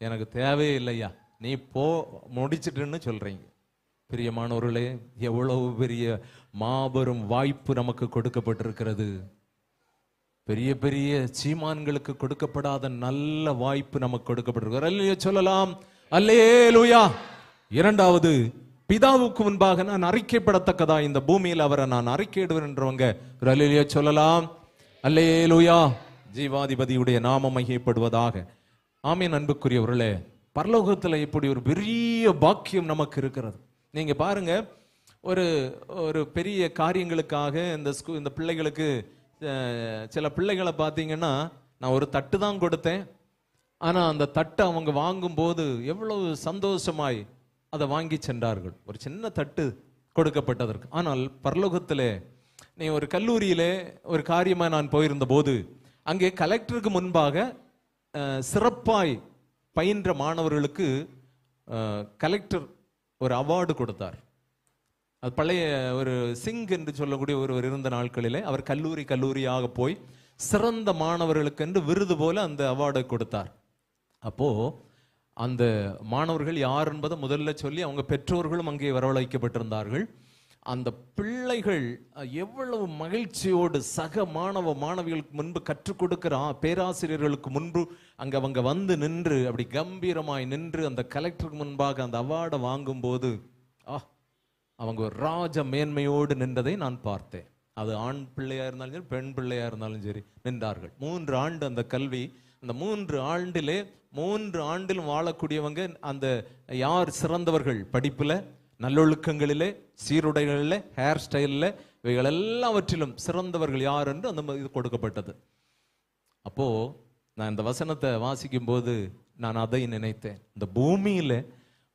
எனக்கு தேவையே இல்லையா, நீ போ முடிச்சிட்டுன்னு சொல்றீங்க. பிரியமானவர்களே, எவ்வளவு பெரிய மாபெரும் வாய்ப்பு நமக்கு கொடுக்கப்பட்டிருக்கிறது. பெரிய பெரிய சீமான்களுக்கு கொடுக்கப்படாத நல்ல வாய்ப்பு நமக்கு கொடுக்கப்பட்டிருக்கிறது. அல்லேலூயா சொல்லலாம். அல்லேலூயா. இரண்டாவது, பிதாவுக்கு முன்பாக நான் அறிக்கைப்படத்தக்கதா இந்த பூமியில் அவரை நான் அறிக்கையிடுவேன் என்றவங்க அல்லேலூயா சொல்லலாம். அல்லேலூயா. ஜீவாதிபதியுடைய நாமம் மகிமைப்படுவதாக. ஆமீன். அன்புக்குரியவர்களே, பரலோகத்தில் இப்படி ஒரு பெரிய பாக்கியம் நமக்கு இருக்கிறது. நீங்க பாருங்க, ஒரு பெரிய காரியங்களுக்காக இந்த பிள்ளைகளுக்கு, சில பிள்ளைகளை பார்த்தீங்கன்னா, நான் ஒரு தட்டு தான் கொடுத்தேன், ஆனா அந்த தட்டை அவங்க வாங்கும் போது எவ்வளவு சந்தோஷமாய் அதை வாங்கி சென்றார்கள். ஒரு சின்ன தட்டு கொடுக்கப்பட்டதற்கு. ஆனால் பரலோகத்திலே, நீ ஒரு கல்லூரியிலே ஒரு காரியமா நான் போயிருந்த போது, அங்கே கலெக்டருக்கு முன்பாக சிறப்பாய் பயின்ற மாணவர்களுக்கு கலெக்டர் ஒரு அவார்டு கொடுத்தார். அது பழைய ஒரு சிங் என்று சொல்லக்கூடிய ஒருவர் இருந்த நாட்களிலே அவர் கல்லூரியாக போய் சிறந்த மாணவர்களுக்கு என்று விருது போல அந்த அவார்டை கொடுத்தார். அப்போ அந்த மாணவர்கள் யார் என்பதை முதல்ல சொல்லி அவங்க பெற்றோர்களும் அங்கே வரவழைக்கப்பட்டிருந்தார்கள். அந்த பிள்ளைகள் எவ்வளவு மகிழ்ச்சியோடு சக மாணவிகளுக்கு முன்பு கற்றுக் கொடுக்கிற பேராசிரியர்களுக்கு முன்பு அங்க அவங்க வந்து நின்று அப்படி கம்பீரமாய் நின்று அந்த கலெக்டருக்கு முன்பாக அந்த அவார்டை வாங்கும் போது அவங்க ஒரு ராஜ மேன்மையோடு நின்றதை நான் பார்த்தேன். அது ஆண் பிள்ளையா இருந்தாலும் சரி, பெண் பிள்ளையா இருந்தாலும் சரி நின்றார்கள். 3 ஆண்டு அந்த கல்வி, அந்த 3 ஆண்டிலே 3 ஆண்டிலும் வாழக்கூடியவங்க அந்த யார் சிறந்தவர்கள் படிப்புல, நல்லொழுக்கங்களிலே, சீருடைகளிலே, ஹேர் ஸ்டைலில், இவைகள் எல்லாவற்றிலும் சிறந்தவர்கள் யார் என்று அந்த இது கொடுக்கப்பட்டது. அப்போ நான் இந்த வசனத்தை வாசிக்கும் போது நான் அதை நினைத்தேன். இந்த பூமியில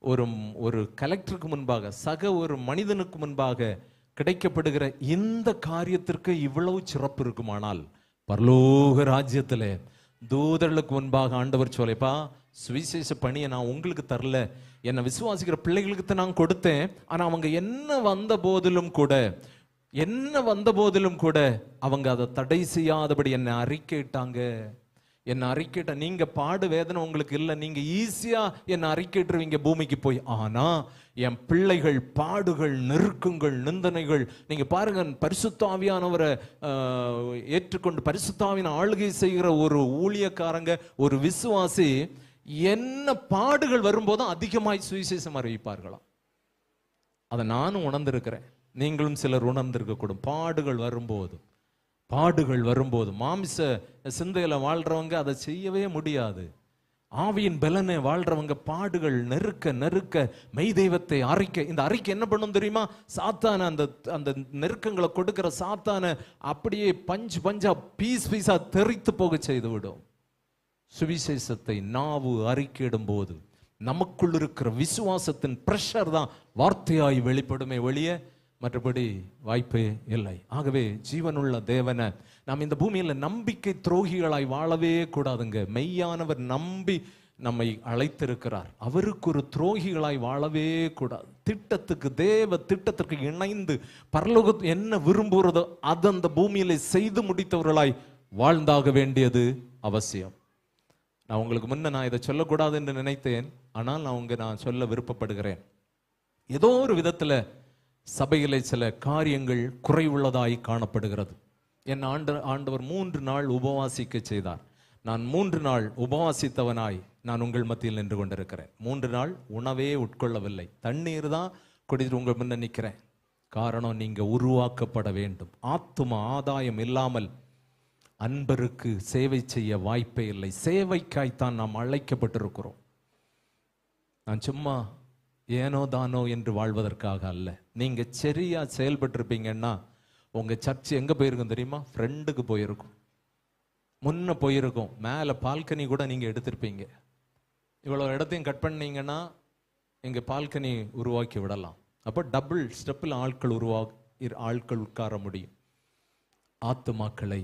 ஒரு கலெக்டருக்கு முன்பாக, சக ஒரு மனிதனுக்கு முன்பாக கிடைக்கப்படுகிற இந்த காரியத்திற்கு இவ்வளவு சிறப்பு இருக்குமானால், பரலோக ராஜ்யத்திலே தூதர்களுக்கு முன்பாக ஆண்டவர் சொல்லைப்பா, சுவிசேஷ பணியை நான் உங்களுக்கு தரல, என்னை விசுவாசிக்கிற பிள்ளைகளுக்கு நான் கொடுத்தேன். ஆனா அவங்க என்ன வந்த போதிலும் கூட அவங்க அதை தடை செய்யாதபடி என்னை அறிக்கையிட்டாங்க. நீங்க பாடு வேதனை உங்களுக்கு இல்லை, நீங்க ஈஸியா என்னை அறிக்கையிட்டுருவீங்க பூமிக்கு போய். ஆனா என் பிள்ளைகள் பாடுகள், நெருக்கங்கள், நிந்தனைகள், நீங்க பாருங்க, பரிசுத்த ஆவியானவரை ஏற்றுக்கொண்டு பரிசுத்த ஆவியான ஆளுகை செய்கிற ஒரு ஊழியக்காரங்க, ஒரு விசுவாசி என்ன பாடுகள் வரும்போதும் அதிகமாய் சுவிசேஷம் அறிவிப்பார்களாம். அதை நானும் உணர்ந்திருக்கிறேன், நீங்களும் சிலர் உணர்ந்திருக்க கூடும். பாடுகள் வரும்போது மாமிச சிந்தையில வாழ்றவங்க அதை செய்யவே முடியாது. ஆவியின் பலனை வாழ்றவங்க பாடுகள் நெருக்க மெய் தெய்வத்தை அறிக்கை. இந்த அறிக்கை என்ன பண்ணும் தெரியுமா? சாத்தான அந்த நெருக்கங்களை கொடுக்கிற சாத்தான அப்படியே பஞ்சா பீஸா தெரித்து போக செய்து விடும். சுவிசேஷத்தை நாவு அறிக்கையிடும் போது நமக்குள் இருக்கிற விசுவாசத்தின் பிரஷர் தான் வார்த்தையாய் வெளிப்படுமே வெளியே மற்றபடி வாய்ப்பே இல்லை. ஆகவே ஜீவனுள்ள தேவனை நாம் இந்த பூமியில நம்பிக்கை துரோகிகளாய் வாழவே கூடாதுங்க. மெய்யானவர் நம்பி நம்மை அழைத்திருக்கிறார், அவருக்கு ஒரு துரோகிகளாய் வாழவே கூடாது. தேவ திட்டத்திற்கு இணைந்து பரலோகம் என்ன விரும்புகிறதோ அது அந்த பூமியில செய்து முடித்தவர்களாய் வாழ்ந்தாக வேண்டியது அவசியம். நான் உங்களுக்கு முன்ன நான் இதை சொல்லக்கூடாது என்று நினைத்தேன், ஆனால் நான் சொல்ல விருப்பப்படுகிறேன். ஏதோ ஒரு விதத்துல சபையிலே சில காரியங்கள் குறைவுள்ளதாய் காணப்படுகிறது. என் ஆண்டவர் 3 நாள் உபவாசிக்க செய்தார். நான் 3 நாள் உபவாசித்தவனாய் நான் உங்கள் மத்தியில் நின்று கொண்டிருக்கிறேன். 3 நாள் உணவே உட்கொள்ளவில்லை, தண்ணீர் தான் குடித்து உங்கள் முன்ன நிற்கிறேன். காரணம், நீங்க உருவாக்கப்பட வேண்டும். ஆத்தும ஆதாயம் இல்லாமல் அன்பருக்கு சேவை செய்ய வாய்ப்பே இல்லை. சேவைக்காய்த்தான் நாம் அழைக்கப்பட்டிருக்கிறோம். நான் சும்மா ஏனோ தானோ என்று வாழ்வதற்காக அல்ல. நீங்க சரியா செயல்பட்டிருப்பீங்கன்னா உங்க சர்ச் எங்க போயிருக்கும் தெரியுமா? ஃப்ரெண்டுக்கு போயிருக்கும், முன்ன போயிருக்கும், மேல பால்கனி கூட நீங்க எடுத்திருப்பீங்க. இவ்வளவு இடத்தையும் கட் பண்ணீங்கன்னா எங்க பால்கனி உருவாக்கி விடலாம். அப்போ டபுள் ஸ்டெப்பில் ஆட்கள் உட்கார முடியும். ஆத்துமாக்களை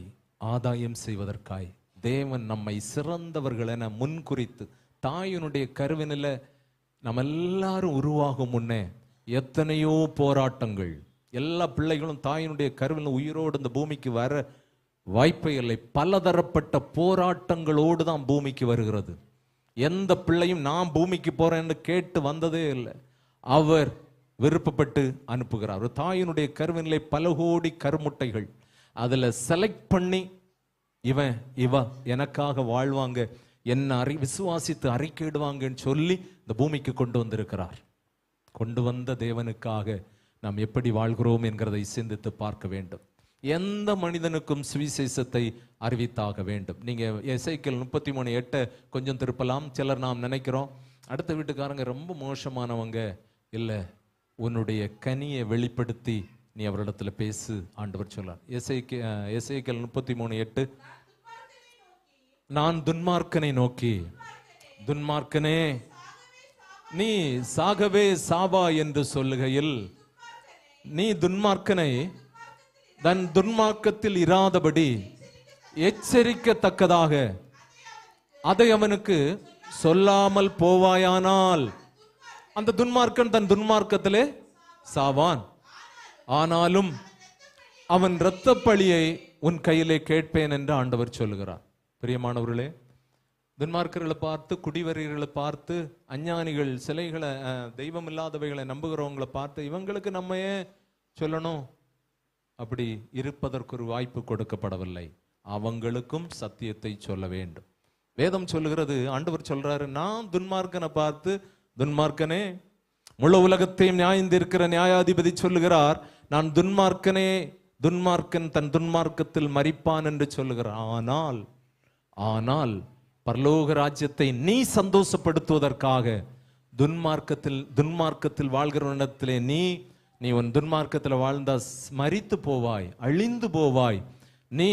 ஆதாயம் செய்வதற்காய் தேவன் நம்மை சிறந்தவர்கள் என முன்குறித்து தாயினுடைய கருவினில நம்ம எல்லாரும் உருவாகும் முன்னே எத்தனையோ போராட்டங்கள். எல்லா பிள்ளைகளும் தாயினுடைய கருவினில் உயிரோடு இந்த பூமிக்கு வர வாய்ப்பே இல்லை. பலதரப்பட்ட போராட்டங்களோடு தான் பூமிக்கு வருகிறது. எந்த பிள்ளையும் நான் பூமிக்கு போறேன்னு கேட்டு வந்ததே இல்லை. அவர் விருப்பப்பட்டு அனுப்புகிறார். ஒரு தாயினுடைய கருவினிலே பல கோடி கருமுட்டைகள், அதுல செலக்ட் பண்ணி இவ எனக்காக வாழ்வாங்க, என்ன விசுவாசித்து அறிக்கையிடுவாங்கன்னு சொல்லி இந்த பூமிக்கு கொண்டு வந்திருக்கிறார். கொண்டு வந்த தேவனுக்காக நாம் எப்படி வாழ்கிறோம் என்கிறதை சிந்தித்து பார்க்க வேண்டும். எந்த மனிதனுக்கும் சுவிசேஷத்தை அறிவித்தாக வேண்டும். நீங்க எசேக்கியேல் 33:8 கொஞ்சம் திருப்பலாம். சிலர் நாம் நினைக்கிறோம் அடுத்த வீட்டுக்காரங்க ரொம்ப மோசமானவங்க. இல்லை, உன்னுடைய கனியை வெளிப்படுத்தி நீ அவரிடத்துல பேசு, ஆண்டவர் சொல்லார். எசேக்கியேல் 33:8, நான் துன்மார்க்கனை நோக்கி, துன்மார்க்கனே நீ சாகவே சாவா என்று சொல்லுகையில், நீ துன்மார்க்கனை தன் துன்மார்க்கத்தில் இராதபடி எச்சரிக்கத்தக்கதாக அதை அவனுக்கு சொல்லாமல் போவாயானால் அந்த துன்மார்க்கன் தன் துன்மார்க்கத்திலே சாவான். ஆனாலும் அவன் இரத்த பழியை உன் கையிலே கேட்பேன் என்று ஆண்டவர் சொல்லுகிறார். பிரியமானவர்களே, துன்மார்க்கர்களை பார்த்து, குடிவரிகளை பார்த்து, அஞ்ஞானிகள், சிலைகளை, தெய்வம் இல்லாதவைகளை நம்புகிறவங்களை பார்த்து இவங்களுக்கு நம்ம ஏன் சொல்லணும்? அப்படி இருப்பதற்கு ஒரு வாய்ப்பு கொடுக்கப்படவில்லை. அவங்களுக்கும் சத்தியத்தை சொல்ல வேண்டும். வேதம் சொல்லுகிறது, ஆண்டவர் சொல்றாரு, நான் துன்மார்க்கனை பார்த்து, துன்மார்க்கனே, முழு உலகத்தையும் நியாயந்திருக்கிற நியாயாதிபதி சொல்லுகிறார், நான் துன்மார்க்கனே, துன்மார்க்கன் தன் துன்மார்க்கத்தில் மரிப்பான் என்று சொல்லுகிறார். ஆனால் பரலோக ராஜ்யத்தை நீ சந்தோஷப்படுத்துவதற்காக துன்மார்க்கத்தில் வாழ்கிறவனிடத்திலே நீ உன் துன்மார்க்கத்தில் வாழ்ந்தா மரித்து போவாய், அழிந்து போவாய். நீ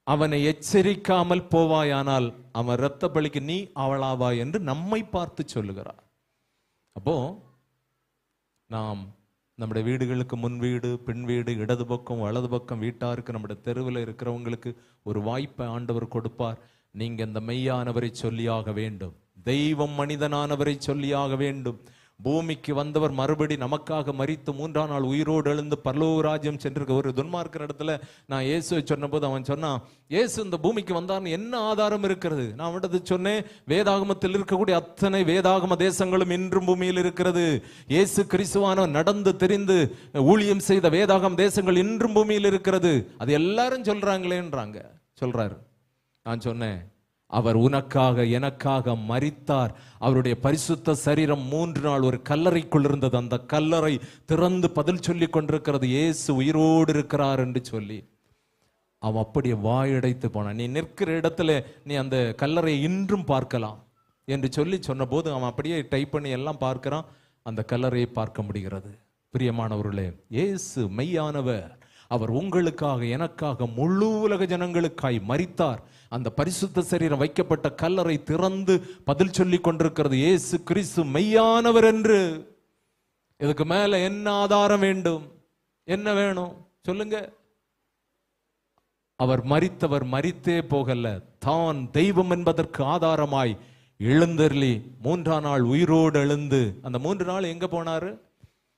அவனை எச்சரிக்காமல் போவாயானால் அவன் இரத்த பலிக்கு நீ அவளாவாய் என்று நம்மை பார்த்து சொல்லுகிறார். அப்போ நாம் நம்முடைய வீடுகளுக்கு முன் வீடு, பின் வீடு, இடது பக்கம், வலது பக்கம் வீட்டாருக்கு, நம்முடைய தெருவில் இருக்கிறவங்களுக்கு ஒரு வாய்ப்பை ஆண்டவர் கொடுப்பார். நீங்க இந்த மெய்யானவரை சொல்லியாக வேண்டும், தெய்வம் மனிதனானவரை சொல்லியாக வேண்டும். பூமிக்கு வந்தவர் மறுபடி நமக்காக மரித்து 3ஆம் நாள் உயிரோடு எழுந்து பரலோக ராஜ்யம் சென்றிருக்க ஒரு துன்மார்க்கர் இடத்துல நான் இயேசுவை சொன்ன போது அவன் சொன்னான், இயேசு இந்த பூமிக்கு வந்தார்னு என்ன ஆதாரம் இருக்கிறது? நான் அவன்கிட்ட சொன்னேன், வேதாகமத்தில் இருக்கக்கூடிய அத்தனை வேதாகம தேசங்களும் இன்றும் பூமியில் இருக்கிறது. இயேசு கிறிஸ்துவானவர் நடந்து தெரிந்து ஊழியம் செய்த வேதாகம தேசங்கள் இன்றும் பூமியில் இருக்கிறது. அது எல்லாரும் சொல்றாங்களேன்றாங்க. சொல்றாரு. நான் சொன்னேன், அவர் உனக்காக எனக்காக மரித்தார். அவருடைய பரிசுத்த சரீரம் 3 நாள் ஒரு கல்லறைக்குள் இருந்தது. அந்த கல்லறை திறந்து பதில் சொல்லி கொண்டிருக்கிறது, இயேசு உயிரோடு இருக்கிறார் என்று சொல்லி. அவன் அப்படியே வாயடைத்து போனான். நீ நிற்கிற இடத்துல நீ அந்த கல்லறையை இன்றும் பார்க்கலாம் என்று சொல்லி சொன்ன போது அவன் அப்படியே டைப் பண்ணி எல்லாம் பார்க்கிறான். அந்த கல்லறையை பார்க்க முடிகிறது. பிரியமானவர்களே, இயேசு மெய்யானவர். அவர் உங்களுக்காக எனக்காக முழு உலக ஜனங்களுக்காய் மரித்தார். அந்த பரிசுத்த சரீரம் வைக்கப்பட்ட கல்லறை திறந்து பதில் சொல்லி கொண்டிருக்கிறது, இயேசு கிறிஸ்து மெய்யானவர் என்று. இதுக்கு மேல என்ன ஆதாரம் வேண்டும்? என்ன வேணும் சொல்லுங்க? அவர் மரித்தவர் மரித்தே போகல, தான் தெய்வம் என்பதற்கு ஆதாரமாய் எழுந்தருளி 3ஆம் நாள் உயிரோடு எழுந்து. அந்த 3 நாள் எங்க போனாரு?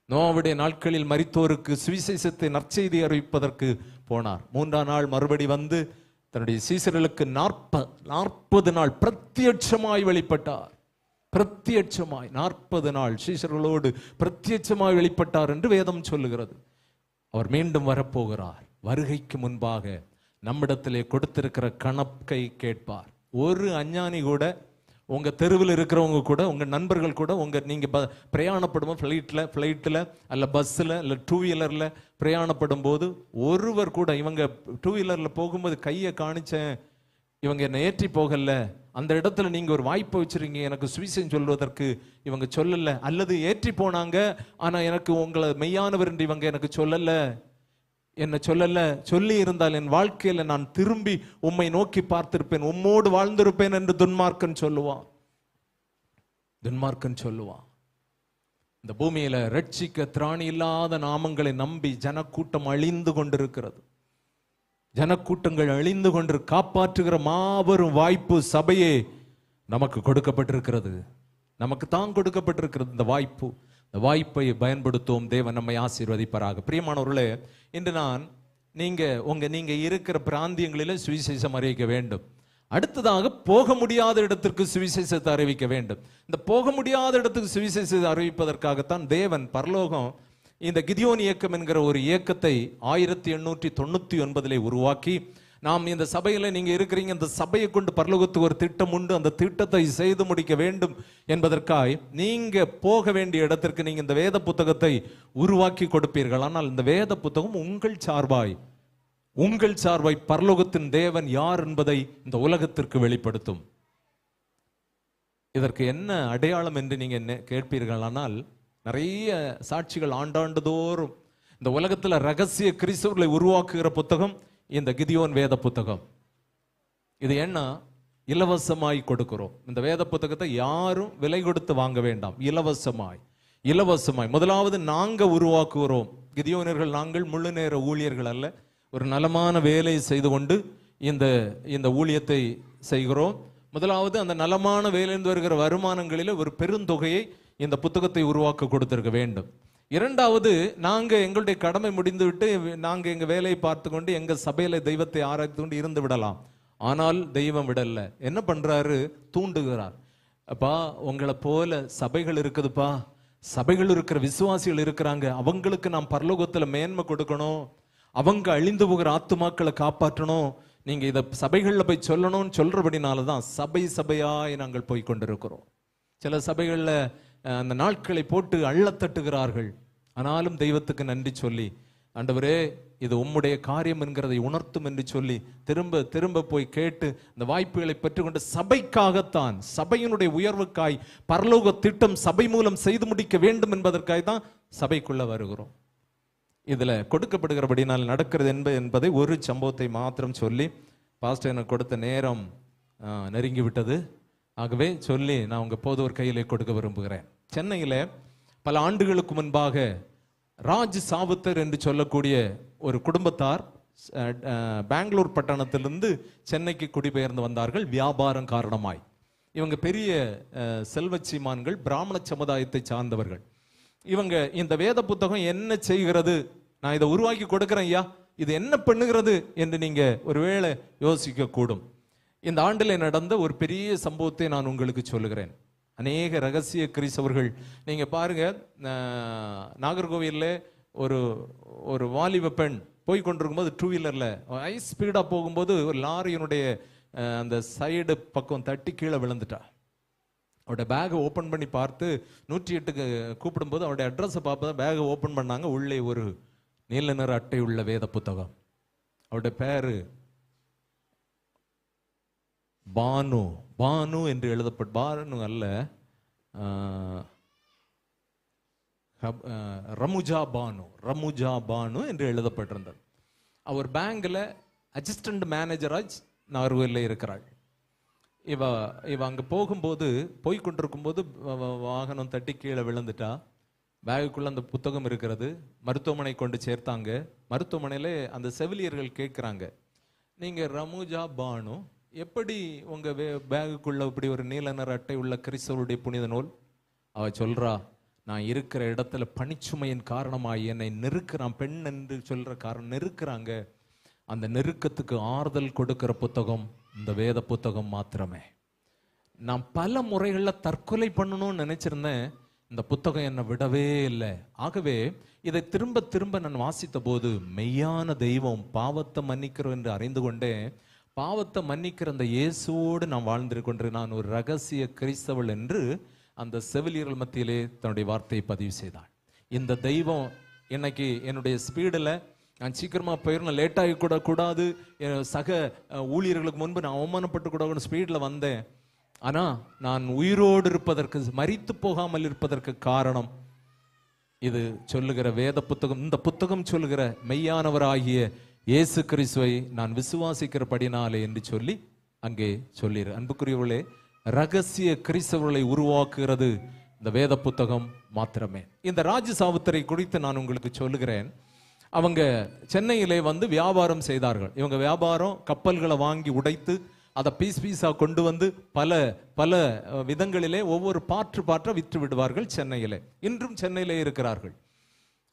நோவாவுடைய நாட்களில் மரித்தோருக்கு சுவிசேஷத்தை நற்செய்தி அறிவிப்பதற்கு போனார். 3ஆம் நாள் மறுபடி வந்து தன்னுடைய சீசர்களுக்கு 40 நாள் பிரத்யட்சமாய் வெளிப்பட்டார். பிரத்யட்சமாய் 40 நாள் சீசர்களோடு பிரத்யட்சமாய் வெளிப்பட்டார் என்று வேதம் சொல்லுகிறது. அவர் மீண்டும் வரப்போகிறார். வருகைக்கு முன்பாக நம்மிடத்திலே கொடுத்திருக்கிற கணக்கை கேட்பார். ஒரு அஞ்ஞானி கூட, உங்க தெருவில் இருக்கிறவங்க கூட, உங்க நண்பர்கள் கூட, நீங்க பிரயாணப்படும் ஃப்ளைட்டில் அல்ல பஸ்ஸில் அல்ல 2 வீலரில் பிரயாணப்படும் போது ஒருவர் கூட இவங்க 2 வீலரில் போகும்போது கையை காணிச்சேன், இவங்க என்னை ஏற்றி போகல, அந்த இடத்துல நீங்க ஒரு வாய்ப்பை வச்சிருக்கீங்க எனக்கு சுவிசேஷம் சொல்வதற்கு, இவங்க சொல்லல. அல்லது ஏற்றி போனாங்க ஆனா எனக்கு உங்களை மெய்யானவர் என்று இவங்க எனக்கு என்ன சொல்லல. சொல்லி இருந்தால் என் வாழ்க்கையில நான் திரும்பி உம்மை நோக்கி பார்த்திருப்பேன், உம்மோடு வாழ்ந்திருப்பேன் என்று துன்மார்க்கன் சொல்லுவான். இந்த பூமியில ரட்சிக்க திராணி இல்லாத நாமங்களை நம்பி ஜனக்கூட்டம் அழிந்து கொண்டிருக்கிறது. ஜனக்கூட்டங்கள் அழிந்து கொண்டு காப்பாற்றுகிற மாபெரும் வாய்ப்பு சபையே நமக்கு கொடுக்கப்பட்டிருக்கிறது. நமக்கு தான் கொடுக்கப்பட்டிருக்கிறது இந்த வாய்ப்பு. இந்த வாய்ப்பை பயன்படுத்துவோம். தேவன் நம்மை ஆசீர்வதிப்பாராக. பிரியமானவர்களே, இன்று நான் நீங்க இருக்கிற பிராந்தியங்களில சுவிசேஷம் அறிவிக்க வேண்டும். அடுத்ததாக போக முடியாத இடத்திற்கு சுவிசேஷத்தை அறிவிக்க வேண்டும். இந்த போக முடியாத இடத்துக்கு சுவிசேஷத்தை அறிவிப்பதற்காகத்தான் தேவன் பரலோகம் இந்த கிதியோன் இயக்கம் என்கிற ஒரு இயக்கத்தை 1899 உருவாக்கி, நாம் இந்த சபையில நீங்க இருக்கிறீங்க, இந்த சபையை கொண்டு பரலோகத்துக்கு ஒரு திட்டம் உண்டு, அந்த திட்டத்தை செய்து முடிக்க வேண்டும் என்பதற்காய் நீங்க போக வேண்டிய இடத்திற்கு நீங்க இந்த வேத புத்தகத்தை உருவாக்கி கொடுப்பீர்கள். ஆனால் இந்த வேத புத்தகம் உங்கள் சார்பாய் பரலோகத்தின் தேவன் யார் என்பதை இந்த உலகத்திற்கு வெளிப்படுத்தும். இதற்கு என்ன அடையாளம் என்று நீங்க கேட்பீர்கள். ஆனால் நிறைய சாட்சிகள் ஆண்டாண்டு தோறும் இந்த உலகத்துல ரகசிய கிறிஸ்தவர்களை உருவாக்குகிற புத்தகம் இந்த கிதியோன் வேத புத்தகம். இது என்ன, இலவசமாய் கொடுக்கிறோம். இந்த வேத புத்தகத்தை யாரும் விலை கொடுத்து வாங்க வேண்டாம். இலவசமாய் முதலாவது நாங்க உருவாக்குகிறோம். கிதியோனர்கள் நாங்கள் முழு நேர ஊழியர்கள் அல்ல, ஒரு நலமான வேலையை செய்து கொண்டு இந்த ஊழியத்தை செய்கிறோம். முதலாவது அந்த நலமான வேலையிலிருந்து வருகிற வருமானங்களில் ஒரு பெருந்தொகையை இந்த புத்தகத்தை உருவாக்க கொடுத்திருக்க வேண்டும். இரண்டாவது, நாங்க எங்களுடைய கடமை முடிந்து விட்டு நாங்க எங்க வேலையை பார்த்து கொண்டு எங்க சபையில தெய்வத்தை ஆராய்த்து கொண்டு இருந்து விடலாம். ஆனால் தெய்வம் விடல. என்ன பண்றாரு? தூண்டுகிறார். அப்பா, உங்களை போல சபைகள் இருக்குதுப்பா, சபைகள் இருக்கிற விசுவாசிகள் இருக்கிறாங்க, அவங்களுக்கு நாம் பரலோகத்துல மேன்மை கொடுக்கணும், அவங்க அழிந்து போகிற ஆத்துமாக்களை காப்பாற்றணும், நீங்க இதை சபைகள்ல போய் சொல்லணும்னு சொல்றபடினாலதான் சபை சபையாய் நாங்கள் போய் கொண்டிருக்கிறோம். சில சபைகள்ல அந்த நாட்களை போட்டு அள்ளத்தட்டுகிறார்கள். ஆனாலும் தெய்வத்துக்கு நன்றி சொல்லி, ஆண்டவரே இது உம்முடைய காரியம் என்கிறதை உணர்த்தும் என்று சொல்லி திரும்ப திரும்ப போய் கேட்டு இந்த வாய்ப்புகளை பெற்றுக்கொண்டு சபைக்காகத்தான், சபையினுடைய உயர்வுக்காய் பரலோக திட்டம் சபை மூலம் செய்து முடிக்க வேண்டும் என்பதற்காக தான் சபைக்குள்ள வருகிறோம். இதுல கொடுக்கப்படுகிறபடினால் நடக்கிறது என்பதை ஒரு சம்பவத்தை மாத்திரம் சொல்லி, பாஸ்டர் எனக்கு கொடுத்த நேரம் நெருங்கி விட்டது, ஆகவே சொல்லி நான் உங்க போதவர் கையிலே கொடுக்க விரும்புகிறேன். சென்னையில பல ஆண்டுகளுக்கு முன்பாக ராஜ் சாவுத்தர் என்று சொல்லக்கூடிய ஒரு குடும்பத்தார் பெங்களூர் பட்டணத்திலிருந்து சென்னைக்கு குடிபெயர்ந்து வந்தார்கள் வியாபாரம் காரணமாய். இவங்க பெரிய செல்வச்சீமான்கள், பிராமண சமுதாயத்தை சார்ந்தவர்கள். இவங்க இந்த வேத புத்தகம் என்ன செய்கிறது, நான் இதை உருவாக்கி கொடுக்கிறேன் ஐயா, இது என்ன பண்ணுகிறது என்று நீங்க ஒருவேளை யோசிக்க கூடும். இந்த ஆண்டில் நடந்த ஒரு பெரிய சம்பவத்தை நான் உங்களுக்கு சொல்லுகிறேன். அநேக ரகசிய கிறிஸ்தவர்கள், நீங்க பாருங்க, நாகர்கோவில்ல ஒரு வாலிப பெண் போய் கொண்டிருக்கும் போது டூ வீலர்ல ஹை ஸ்பீடா போகும்போது ஒரு லாரியினுடைய அந்த சைடு பக்கம் தட்டி கீழே விழுந்துட்டா. அவருடைய பேகை ஓப்பன் பண்ணி பார்த்து 108க்கு கூப்பிடும்போது அவருடைய அட்ரஸை பார்ப்பதா பேகை ஓப்பன் பண்ணாங்க. உள்ளே ஒரு நீல நிற அட்டை உள்ள வேத புத்தகம். அவருடைய பேரு பானு. பானு என்று எழுதப்பட்ட, பானு அல்ல, ரமுஜா பானு, ரமுஜா பானு என்று எழுதப்பட்டிருந்தது. அவர் பேங்க்ல அசிஸ்டன்ட் மேனேஜராக நாகர்கோவிலில் இருக்கிறாள். இவ அங்க போகும்போது, போய்கொண்டிருக்கும் போது வாகனம் தட்டி கீழே விழுந்துட்டா. பேகுக்குள்ள அந்த புத்தகம் இருக்கிறது. மருத்துவமனை கொண்டு சேர்த்தாங்க. மருத்துவமனையில அந்த செவிலியர்கள் கேட்கிறாங்க, நீங்க ரமுஜா பானு, எப்படி உங்க பேகுக்குள்ள இப்படி ஒரு நீல நிற அட்டை உள்ள கிறிஸ்தவருடைய புனித நூல்? அவ சொல்றா, நான் இருக்கிற இடத்துல பணிச்சுமையின் காரணமாய் என்னை நெருக்கிறான், பெண் என்று சொல்ற காரணம் நெருக்கிறாங்க, அந்த நெருக்கத்துக்கு ஆறுதல் கொடுக்கிற புத்தகம் இந்த வேத புத்தகம் மாத்திரமே. நான் பல முறைகளில் தற்கொலை பண்ணணும்னு நினைச்சிருந்தேன், இந்த புத்தகம் என்னை விடவே இல்லை. ஆகவே இதை திரும்ப திரும்ப நான் வாசித்த போது மெய்யான தெய்வம் பாவத்தை மன்னிக்கிறோம் என்று அறிந்து கொண்டேன். பாவத்தை மன்னிக்கிற அந்த இயேசுவோடு நான் வாழ்ந்திருக்கின்ற நான் ஒரு ரகசிய கிறிஸ்தவள் என்று அந்த செவிலியர்கள் மத்தியிலே தன்னுடைய வார்த்தையை பதிவு செய்தாள். இந்த தெய்வம் இன்னைக்கு என்னுடைய ஸ்பீடில் நான் சீக்கிரமா போயிடணும், லேட்டாகி கூட கூடாது, சக ஊழியர்களுக்கு முன்பு நான் அவமானப்பட்டு கூட ஸ்பீடில் வந்தேன். ஆனா நான் உயிரோடு இருப்பதற்கு, மரித்து போகாமல் இருப்பதற்கு காரணம் இது சொல்லுகிற வேத புத்தகம். இந்த புத்தகம் சொல்லுகிற மெய்யானவராகிய இயேசு கிறிஸ்துவை நான் விசுவாசிக்கிறபடினாலே என்று சொல்லி அங்கே சொல்லிடு. அன்புக்குரியவர்களே, ரகசிய கிறிஸ்தவர்களை உருவாக்குகிறது இந்த வேத புத்தகம் மாத்திரமே. இந்த ராஜ சாவுத்தரை குறித்து நான் உங்களுக்கு சொல்லுகிறேன். அவங்க சென்னையிலே வந்து வியாபாரம் செய்தார்கள். இவங்க வியாபாரம், கப்பல்களை வாங்கி உடைத்து அதை பீஸ் பீஸா கொண்டு வந்து பல பல விதங்களிலே ஒவ்வொரு பாற்ற விற்று விடுவார்கள் சென்னையிலே. இன்றும் சென்னையிலே இருக்கிறார்கள்.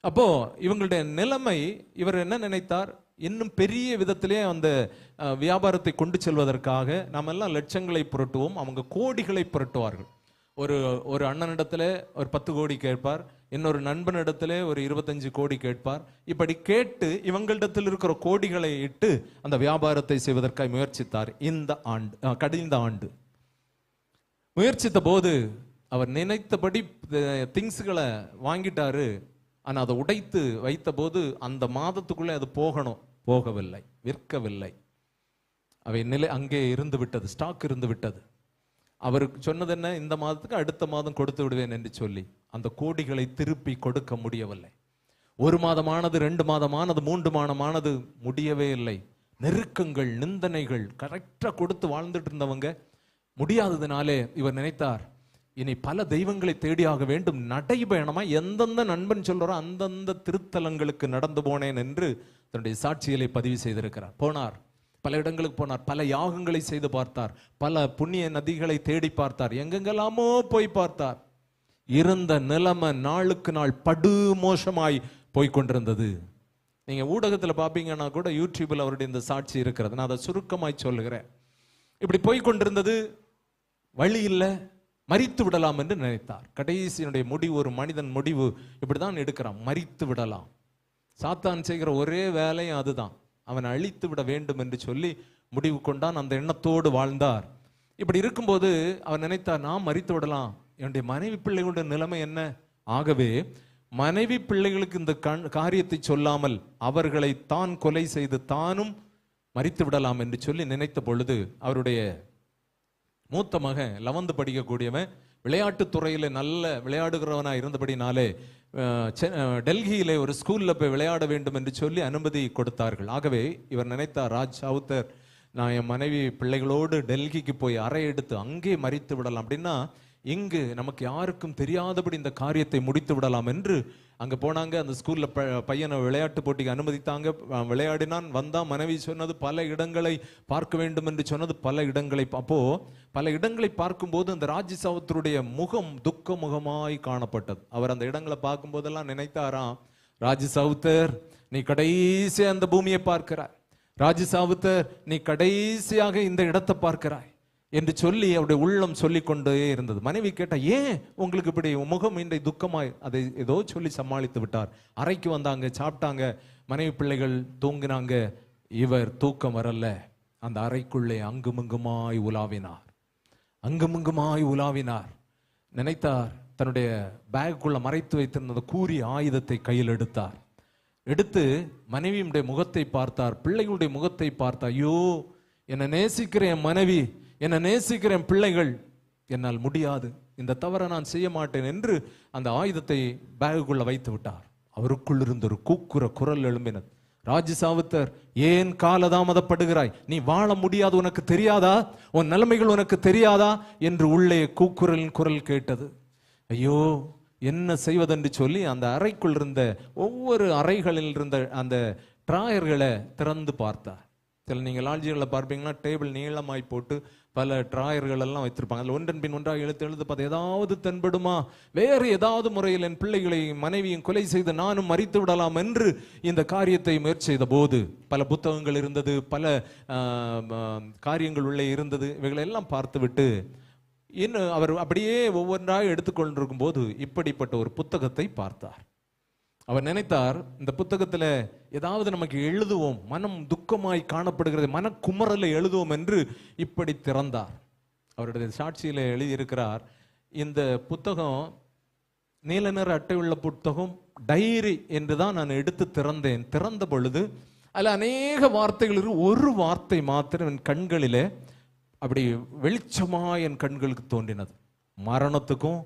அப்போ இவங்களுடைய நிலைமை, இவர் என்ன நினைத்தார், இன்னும் பெரிய விதத்திலே அந்த வியாபாரத்தை கொண்டு செல்வதற்காக நாம் எல்லாம் லட்சங்களை புரட்டுவோம், அவங்க கோடிகளை புரட்டுவார்கள். ஒரு அண்ணனிடத்துல ஒரு 10 கோடி கேட்பார், இன்னொரு நண்பனிடத்துல ஒரு 25 கோடி கேட்பார். இப்படி கேட்டு இவங்களிடத்தில் இருக்கிற கோடிகளை இட்டு அந்த வியாபாரத்தை செய்வதற்காக முயற்சித்தார். கடந்த ஆண்டு முயற்சித்த போது அவர் நினைத்தபடி திங்ஸ்களை வாங்கிட்டாரு. ஆனா அதை உடைத்து வைத்த போது அந்த மாதத்துக்குள்ளே அது போகவில்லை, விற்கவில்லை. அவை அங்கே இருந்து விட்டது, ஸ்டாக் இருந்து விட்டது. அவருக்கு சொன்னது என்ன, இந்த மாதத்துக்கு அடுத்த மாதம் கொடுத்து விடுவேன் என்று சொல்லி அந்த கோடிகளை திருப்பி கொடுக்க முடியவில்லை. 1 மாதமானது, 2 மாதமானது, 3 மாதமானது, முடியவே இல்லை. நெருக்கங்கள், நிந்தனைகள், கரெக்டா கொடுத்து வாழ்ந்துட்டு இருந்தவங்க முடியாததுனாலே இவர் நினைத்தார், இனி பல தெய்வங்களை தேடியாக வேண்டும். நடைபயணமா எந்தெந்த நண்பன் சொல்றாரோ அந்தந்த திருத்தலங்களுக்கு நடந்து போனேன் என்று தன்னுடைய சாட்சிகளை பதிவு செய்திருக்கிறார். போனார், பல இடங்களுக்கு போனார், பல யாகங்களை செய்து பார்த்தார், பல புண்ணிய நதிகளை தேடி பார்த்தார், எங்கெங்கெல்லாமோ போய் பார்த்தார். இருந்த நிலைமை நாளுக்கு நாள் படுமோசமாய் போய்கொண்டிருந்தது. நீங்க ஊடகத்துல பாப்பீங்கன்னா கூட யூடியூப்ல அவருடைய இந்த சாட்சி இருக்கிறது. நான் அதை சுருக்கமாய் சொல்லுகிறேன். இப்படி போய்கொண்டிருந்தது. வழி இல்லை, மரித்து விடலாம் என்று நினைத்தார். கடைசியினுடைய முடிவு, ஒரு மனிதன் முடிவு இப்படிதான் எடுக்கிறான், மரித்து விடலாம். சாத்தான் செய்கிற ஒரே வேலையும் அதுதான், அவனை அழித்து விட வேண்டும் என்று சொல்லி முடிவு கொண்டான். அந்த எண்ணத்தோடு வாழ்ந்தார். இப்படி இருக்கும்போது அவர் நினைத்தார், நான் மரித்து விடலாம், என்னுடைய மனைவி பிள்ளைகளுடைய நிலைமை என்ன? ஆகவே மனைவி பிள்ளைகளுக்கு இந்த காரியத்தை சொல்லாமல் அவர்களை தான் கொலை செய்து தானும் மரித்து விடலாம் என்று சொல்லி நினைத்த பொழுது, அவருடைய மூத்த மகன் 11th படிக்கக்கூடியவன், விளையாட்டுத் துறையில் நல்ல விளையாடுகிறவனா இருந்தபடினாலே டெல்லியிலே ஒரு ஸ்கூல்ல போய் விளையாட வேண்டும் என்று சொல்லி அனுமதி கொடுத்தார்கள். ஆகவே இவர் நினைத்தார், ராஜ் சவுத்தர், நான் என் மனைவி பிள்ளைகளோடு டெல்லிக்கு போய் அறை எடுத்து அங்கே மரித்து விடலாம், அப்படின்னா இங்கு நமக்கு யாருக்கும் தெரியாதபடி இந்த காரியத்தை முடித்து விடலாம் என்று அங்க போனாங்க. அந்த ஸ்கூல்ல பையனை விளையாட்டு போட்டிக்கு அனுமதித்தாங்க. விளையாடினான், வந்தான். மனைவி சொன்னது பல இடங்களை பார்க்க வேண்டும் என்று சொன்னது பல இடங்களை. அப்போ பல இடங்களை பார்க்கும்போது அந்த ராஜ் சவுத்தருடைய முகம் துக்க முகமாய் காணப்பட்டது. அவர் அந்த இடங்களை பார்க்கும் போதெல்லாம் நினைத்தாராம், ராஜ் சவுத்தர், நீ கடைசியா அந்த பூமியை பார்க்கிறாய், ராஜ் சவுத்தர், நீ கடைசியாக இந்த இடத்தை பார்க்கிறாய் என்று சொல்லி அவருடைய உள்ளம் சொல்லி கொண்டே இருந்தது. மனைவி கேட்டா, ஏன் உங்களுக்கு இப்படி முகம் இன்றை துக்கமாய்? அதை ஏதோ சொல்லி சமாளித்து விட்டார். அறைக்கு வந்தாங்க, சாப்பிட்டாங்க, மனைவி பிள்ளைகள் தூங்கினாங்க. இவர் தூக்கம் வரல, அந்த அறைக்குள்ளே அங்குமிங்குமாய் உலாவினார். நினைத்தார், தன்னுடைய பேக்குள்ள மறைத்து வைத்திருந்த கூறிய ஆயுதத்தை கையில் எடுத்து மனைவியுடைய முகத்தை பார்த்தார், பிள்ளைகளுடைய முகத்தை பார்த்தார். ஐயோ, என்னை நேசிக்கிற என் மனைவி, என்னை நேசிக்கிற என் பிள்ளைகள், என்னால் முடியாது, இந்த தவறை நான் செய்ய மாட்டேன் என்று அந்த ஆயுதத்தை பேகுக்குள்ள வைத்து விட்டார். அவருக்குள் இருந்த ஒரு கூக்குற குரல் எழும்பினது, ராஜ் சவுத்தர், ஏன் காலதாமதப்படுகிறாய்? நீ வாழ முடியாது, உனக்கு தெரியாதா? உன் நிலைமைகள் உனக்கு தெரியாதா என்று உள்ளே கூக்குரலின் குரல் கேட்டது. ஐயோ, என்ன செய்வதென்று சொல்லி அந்த அறைக்குள் இருந்த ஒவ்வொரு அறைகளில் இருந்த அந்த டிராயர்களை திறந்து பார்த்தார். சில நீங்கள் லாட்ஜிகளில் பார்ப்பீங்கன்னா டேபிள் நீளமாய் போட்டு பல டிராயர்கள் எல்லாம் வைத்திருப்பாங்க. அதில் ஒன்றன் பின் ஒன்றாக எழுத்து பார்த்து, ஏதாவது தென்படுமா, வேறு ஏதாவது முறையில் என் பிள்ளைகளை மனைவியும் கொலை செய்து நானும் மரித்து விடலாம் என்று இந்த காரியத்தை முயற்சி செய்த போது பல புத்தகங்கள் இருந்தது, பல காரியங்கள் உள்ளே இருந்தது. இவைகளெல்லாம் பார்த்துவிட்டு இன்னும் அவர் அப்படியே ஒவ்வொன்றாக எடுத்துக்கொண்டிருக்கும் போது இப்படிப்பட்ட ஒரு புத்தகத்தை பார்த்தார். அவர் நினைத்தார், இந்த புத்தகத்துல ஏதாவது நமக்கு எழுதுவோம், மனம் துக்கமாய் காணப்படுகிறது, மனக்குமரலை எழுதுவோம் என்று இப்படி திறந்தார். அவருடைய சாட்சியில எழுதியிருக்கிறார், இந்த புத்தகம் நீல நிற அட்டை உள்ள புத்தகம், டைரி என்றுதான் நான் எடுத்து திறந்தேன். திறந்த பொழுது அதில் அநேக வார்த்தைகள் இருக்கு. ஒரு வார்த்தை மாத்திரம் என் கண்களிலே அப்படி வெளிச்சமா என் கண்களுக்கு தோன்றினது. மரணத்துக்கும்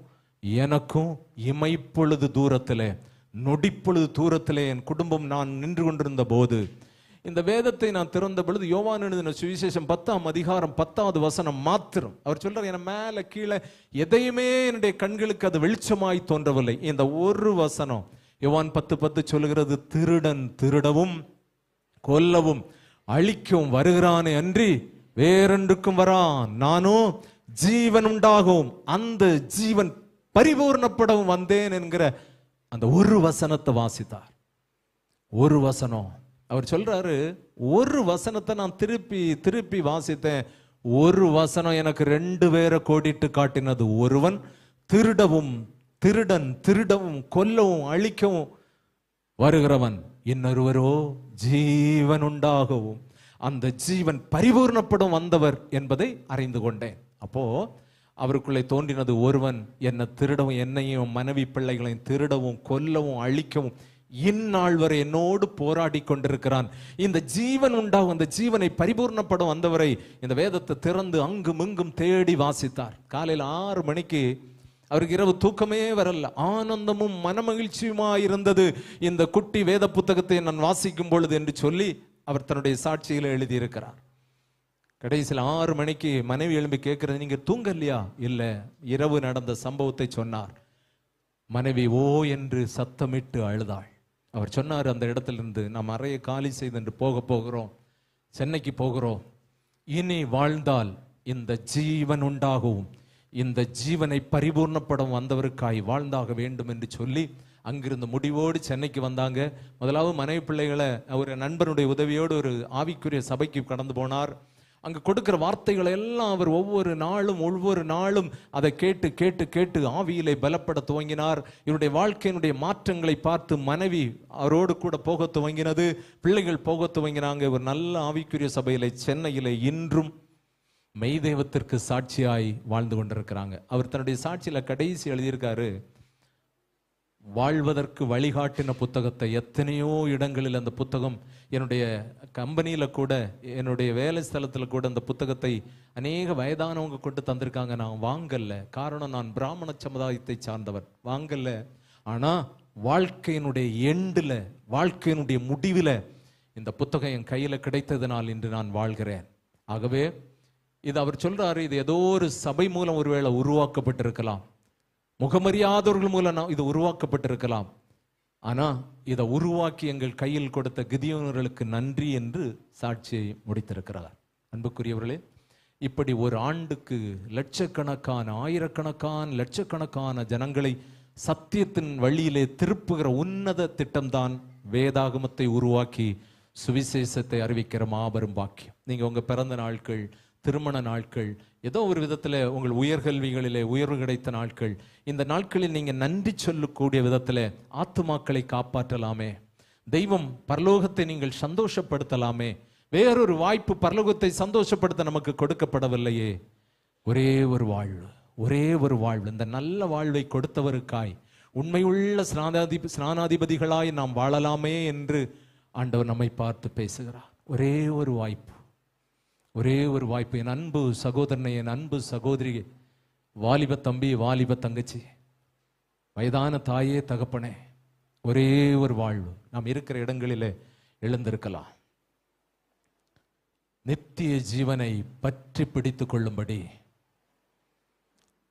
எனக்கும் இமைப்பொழுது தூரத்திலே, நொடிப்பொழுது தூரத்திலே என் குடும்பம் நான் நின்று கொண்டிருந்த போது இந்த வேதத்தை நான் திறந்த பொழுது யோவான் எழுதின சுவிசேஷம் 10ஆம் அதிகாரம் 10வது வசனம் மாத்திரம் அவர் சொல்றார், என மேல கீழே எதையுமே என்னுடைய கண்களுக்கு அது வெளிச்சமாய் தோன்றவில்லை. இந்த ஒரு வசனம் யோவான் 10:10 சொல்லுகிறது, திருடன் திருடவும் கொல்லவும் அழிக்கவும் வருகிறானே அன்றி வேறொன்றுக்கும் வரான், நானும் ஜீவன் உண்டாகவும் அந்த ஜீவன் பரிபூர்ணப்படவும் வந்தேன் என்கிற அந்த ஒரு வசனத்தை வாசித்தார். ஒரு வசனம் அவர் சொல்றாரு, ஒரு வசனத்தை நான் திருப்பி திருப்பி வாசித்தேன். ஒரு வசனம் எனக்கு 2 பேரை கோடிட்டு காட்டினது. ஒருவன் திருடவும் கொல்லவும் அழிக்கவும் வருகிறவன், இன்னொருவரோ ஜீவன் உண்டாகவும் அந்த ஜீவன் பரிபூர்ணப்படும் வந்தவர் என்பதை அறிந்து கொண்டேன். அப்போ அவருக்குள்ளே தோன்றினது, ஒருவன் என்னை திருடவும், என்னையும் மனைவி பிள்ளைகளையும் திருடவும் கொல்லவும் அழிக்கவும் இந்நாள் வரை என்னோடு போராடி கொண்டிருக்கிறான். இந்த ஜீவன் உண்டாகும், அந்த ஜீவனை பரிபூர்ணப்படும் வந்தவரை இந்த வேதத்தை திறந்து அங்கும் இங்கும் தேடி வாசித்தார். காலையில் 6 மணிக்கு அவருக்கு இரவு தூக்கமே வரல, ஆனந்தமும் மனமகிழ்ச்சியுமா இருந்தது இந்த குட்டி வேத புத்தகத்தை நான் வாசிக்கும் பொழுது என்று சொல்லி அவர் தன்னுடைய சாட்சியில் எழுதியிருக்கிறார். கடைசியில் 6 மணிக்கு மனைவி எழும்பி கேட்கிறது, நீங்க தூங்கலையா? இல்லை. இரவு நடந்த சம்பவத்தை சொன்னார். மனைவி ஓ என்று சத்தமிட்டு அழுதாள். அவர் சொன்னார், அந்த இடத்திலிருந்து நாம் அறையை காலி செய்து போகிறோம், சென்னைக்கு போகிறோம். இனி வாழ்ந்தால் இந்த ஜீவன் உண்டாகவும் இந்த ஜீவனை பரிபூர்ணப்படம் வந்தவருக்காய் வாழ்ந்தாக வேண்டும் என்று சொல்லி அங்கிருந்து முடிவோடு சென்னைக்கு வந்தாங்க. முதலாவது மனைவி பிள்ளைகளை ஒரு நண்பனுடைய உதவியோடு ஒரு ஆவிக்குரிய சபைக்கு கடந்து போனார். அங்கு கொடுக்கிற வார்த்தைகளை எல்லாம் அவர் ஒவ்வொரு நாளும் அதை கேட்டு கேட்டு கேட்டு ஆவியிலே பலப்பட துவங்கினார். இவருடைய வாழ்க்கையினுடைய மாற்றங்களை பார்த்து மனைவி அவரோடு கூட போக துவங்கினது, பிள்ளைகள் போக துவங்கினாங்க. ஒரு நல்ல ஆவிக்குரிய சபையிலே சென்னையிலே இன்றும் மெய்தெய்வத்திற்கு சாட்சியாய் வாழ்ந்து கொண்டிருக்கிறாங்க. அவர் தன்னுடைய சாட்சியில கடைசி எழுதியிருக்காரு, வாழ்வதற்கு வழிகாட்டின புத்தகத்தை எத்தனையோ இடங்களில் அந்த புத்தகம், என்னுடைய கம்பெனியில் கூட, என்னுடைய வேலை ஸ்தலத்தில் கூட அந்த புத்தகத்தை அநேக வயதானவங்க கொண்டு தந்திருக்காங்க. நான் வாங்கல, காரணம் நான் பிராமண சமுதாயத்தை சார்ந்தவர், வாங்கல. ஆனால் வாழ்க்கையினுடைய எண்டில், வாழ்க்கையினுடைய முடிவில் இந்த புத்தகம் என் கையில் கிடைத்ததனால் இன்று நான் வாழ்கிறேன். ஆகவே இது அவர் சொல்றாரு, இது ஏதோ ஒரு சபை மூலம் ஒருவேளை உருவாக்கப்பட்டிருக்கலாம், முகமறியாதவர்கள் மூலம் இது உருவாக்கப்பட்டிருக்கலாம். ஆனா இதை உருவாக்கி எங்கள் கையில் கொடுத்த கிதியோனர்களுக்கு நன்றி என்று சாட்சியை முடித்திருக்கிறார். அன்புக்குரியவர்களே, இப்படி ஒரு ஆண்டுக்கு லட்சக்கணக்கான, ஆயிரக்கணக்கான, லட்சக்கணக்கான ஜனங்களை சத்தியத்தின் வழியிலே திருப்புகிற உன்னத திட்டம்தான் வேதாகமத்தை உருவாக்கி சுவிசேஷத்தை அறிவிக்கிற மாபெரும் பாக்கியம். நீங்க உங்க பிறந்த நாட்கள், திருமண நாட்கள், ஏதோ ஒரு விதத்தில் உங்கள் உயர்கல்விகளிலே உயர்வு கிடைத்த நாட்கள், இந்த நாட்களில் நீங்கள் நன்றி சொல்லக்கூடிய விதத்தில் ஆத்துமாக்களை காப்பாற்றலாமே, தெய்வம் பரலோகத்தை நீங்கள் சந்தோஷப்படுத்தலாமே. வேறொரு வாய்ப்பு பரலோகத்தை சந்தோஷப்படுத்த நமக்கு கொடுக்கப்படவில்லையே. ஒரே ஒரு வாழ்வு, ஒரே ஒரு வாழ்வு, இந்த நல்ல வாழ்வை கொடுத்தவருக்காய் உண்மையுள்ள ஸ்நானாதிபதிகளாய் நாம் வாழலாமே என்று ஆண்டவர் நம்மை பார்த்து பேசுகிறார். ஒரே ஒரு வாய்ப்பு, ஒரே ஒரு வாய்ப்பு. என் அன்பு சகோதரனை, என் அன்பு சகோதரி, வாலிப தம்பி, வாலிப தங்கச்சி, வயதான தாயே, தகப்பனே, ஒரே ஒரு வாழ்வு. நாம் இருக்கிற இடங்களிலே எழுந்திருக்கலாம். நித்திய ஜீவனை பற்றி பிடித்துக் கொள்ளும்படி,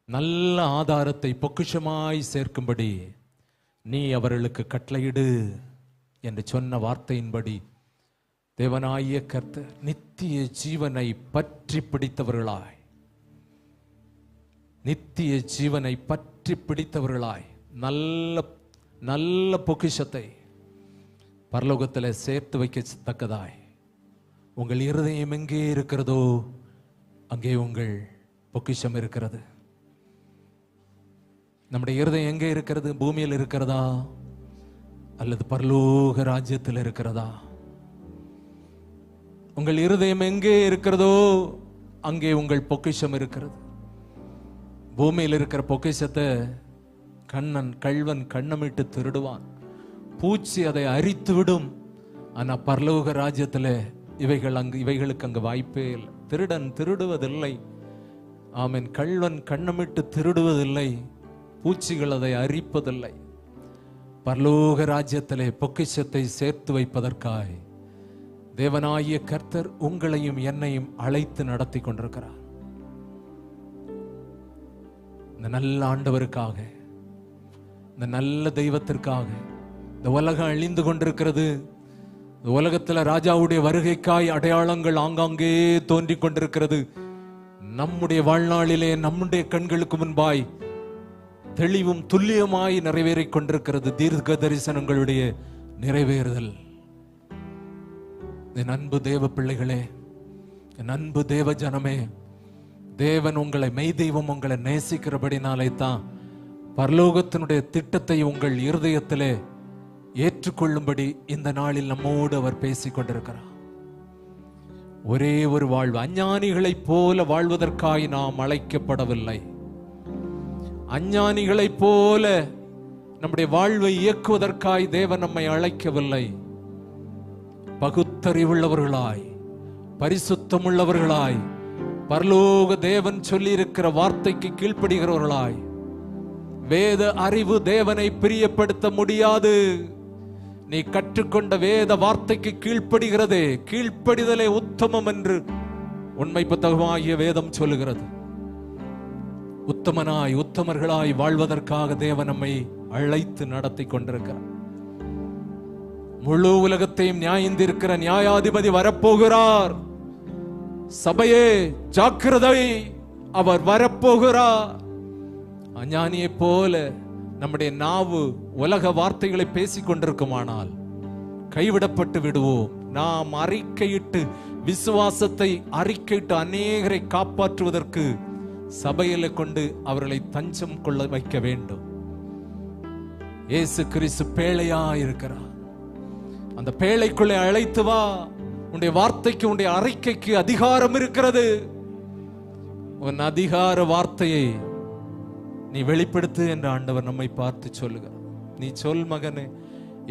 நல்ல ஆதாரத்தை பொக்கிஷமாய் சேர்க்கும்படி நீ அவர்களுக்கு கட்டளையிடு என்று சொன்ன வார்த்தையின்படி தேவனாகிய கர்த்தர் நித்திய ஜீவனை பற்றி பிடித்தவர்களாய், நித்திய ஜீவனை பற்றி பிடித்தவர்களாய் நல்ல நல்ல பொக்கிஷத்தை பரலோகத்தில் சேர்த்து வைக்கத்தக்கதாய் உங்கள் இருதயம் எங்கே இருக்கிறதோ அங்கே உங்கள் பொக்கிஷம் இருக்கிறது. நம்முடைய இருதயம் எங்கே இருக்கிறது? பூமியில் இருக்கிறதா அல்லது பரலோக ராஜ்யத்தில் இருக்கிறதா? உங்கள் இருதயம் எங்கே இருக்கிறதோ அங்கே உங்கள் பொக்கிஷம் இருக்கிறது. பூமியில் இருக்கிற பொக்கிஷத்தை கள்வன் கண்ணமிட்டு திருடுவான், பூச்சி அதை அரித்து விடும். ஆனா பரலோக ராஜ்யத்தில் இவைகளுக்கு அங்கு வாய்ப்பே இல்லை. திருடன் திருடுவதில்லை, ஆமென். கள்வன் கண்ணமிட்டு திருடுவதில்லை, பூச்சிகள் அதை அரிப்பதில்லை. பரலோக ராஜ்யத்திலே பொக்கிஷத்தை சேர்த்து வைப்பதற்காய் தேவனாகிய கர்த்தர் உங்களையும் என்னையும் அழைத்து நடத்தி கொண்டிருக்கிறார். இந்த நல்ல ஆண்டவருக்காக, இந்த நல்ல தெய்வத்திற்காக இந்த உலகம் அழிந்து கொண்டிருக்கிறது. இந்த உலகத்தில் ராஜாவுடைய வருகைக்காய் அடையாளங்கள் ஆங்காங்கே தோன்றிக் கொண்டிருக்கிறது. நம்முடைய வாழ்நாளிலே நம்முடைய கண்களுக்கு முன்பாய் தெளிவும் துல்லியமாய் நிறைவேறிக் கொண்டிருக்கிறது தீர்க்க தரிசனங்களுடைய நிறைவேறுதல். என் அன்பு தேவ பிள்ளைகளே, என் அன்பு தேவ ஜனமே, தேவன் உங்களை, மெய் தெய்வம் உங்களை நேசிக்கிறபடினாலே தான் பரலோகத்தினுடைய திட்டத்தை உங்கள் இருதயத்திலே ஏற்றுக்கொள்ளும்படி இந்த நாளில் நம்மோடு அவர் பேசிக் கொண்டிருக்கிறார். ஒரே ஒரு வாழ்வு. அஞ்ஞானிகளைப் போல வாழ்வதற்காய் நாம் அழைக்கப்படவில்லை. அஞ்ஞானிகளைப் போல நம்முடைய வாழ்வை இயக்குவதற்காய் தேவன் நம்மை அழைக்கவில்லை. பகுத்தறிவுள்ளவர்களாய், பரிசுத்தமுள்ளவர்களாய், பரலோக தேவன் சொல்லி இருக்கிற வார்த்தைக்கு கீழ்ப்படுகிறவர்களாய். வேத அறிவு தேவனை பிரியப்படுத்த முடியாது. நீ கற்றுக்கொண்ட வேத வார்த்தைக்கு கீழ்ப்படுகிறதே, கீழ்ப்படிதலே உத்தமம் என்று உண்மை புத்தகமாகிய வேதம் சொல்லுகிறது. உத்தமனாய், உத்தமர்களாய் வாழ்வதற்காக தேவன் நம்மை அழைத்து நடத்தி கொண்டிருக்கிறார். முழு உலகத்தையும் நியாயந்திருக்கிற நியாயாதிபதி வரப்போகிறார். சபையே ஜாக்கிரதை, அவர் வரப்போகிறார். அஞ்ஞானியை போல நம்முடைய நாவு உலக வார்த்தைகளை பேசிக் கொண்டிருக்குமானால் கைவிடப்பட்டு விடுவோம். நாம் அறிக்கையிட்டு, விசுவாசத்தை அறிக்கையிட்டு அநேகரை காப்பாற்றுவதற்கு சபையில கொண்டு அவர்களை தஞ்சம் கொள்ள வைக்க வேண்டும். இயேசு கிறிஸ்து பேழையா இருக்கிறார். அந்த பேழைக்குள்ளே அழைத்து வா. உன்னுடைய வார்த்தைக்கு, உன்னுடைய அறிக்கைக்கு அதிகாரம் இருக்கிறது. உன் அதிகார வார்த்தையை நீ வெளிப்படுத்து என்று ஆண்டவர் நம்மை பார்த்து சொல்லுகிறார். நீ சொல் மகனே.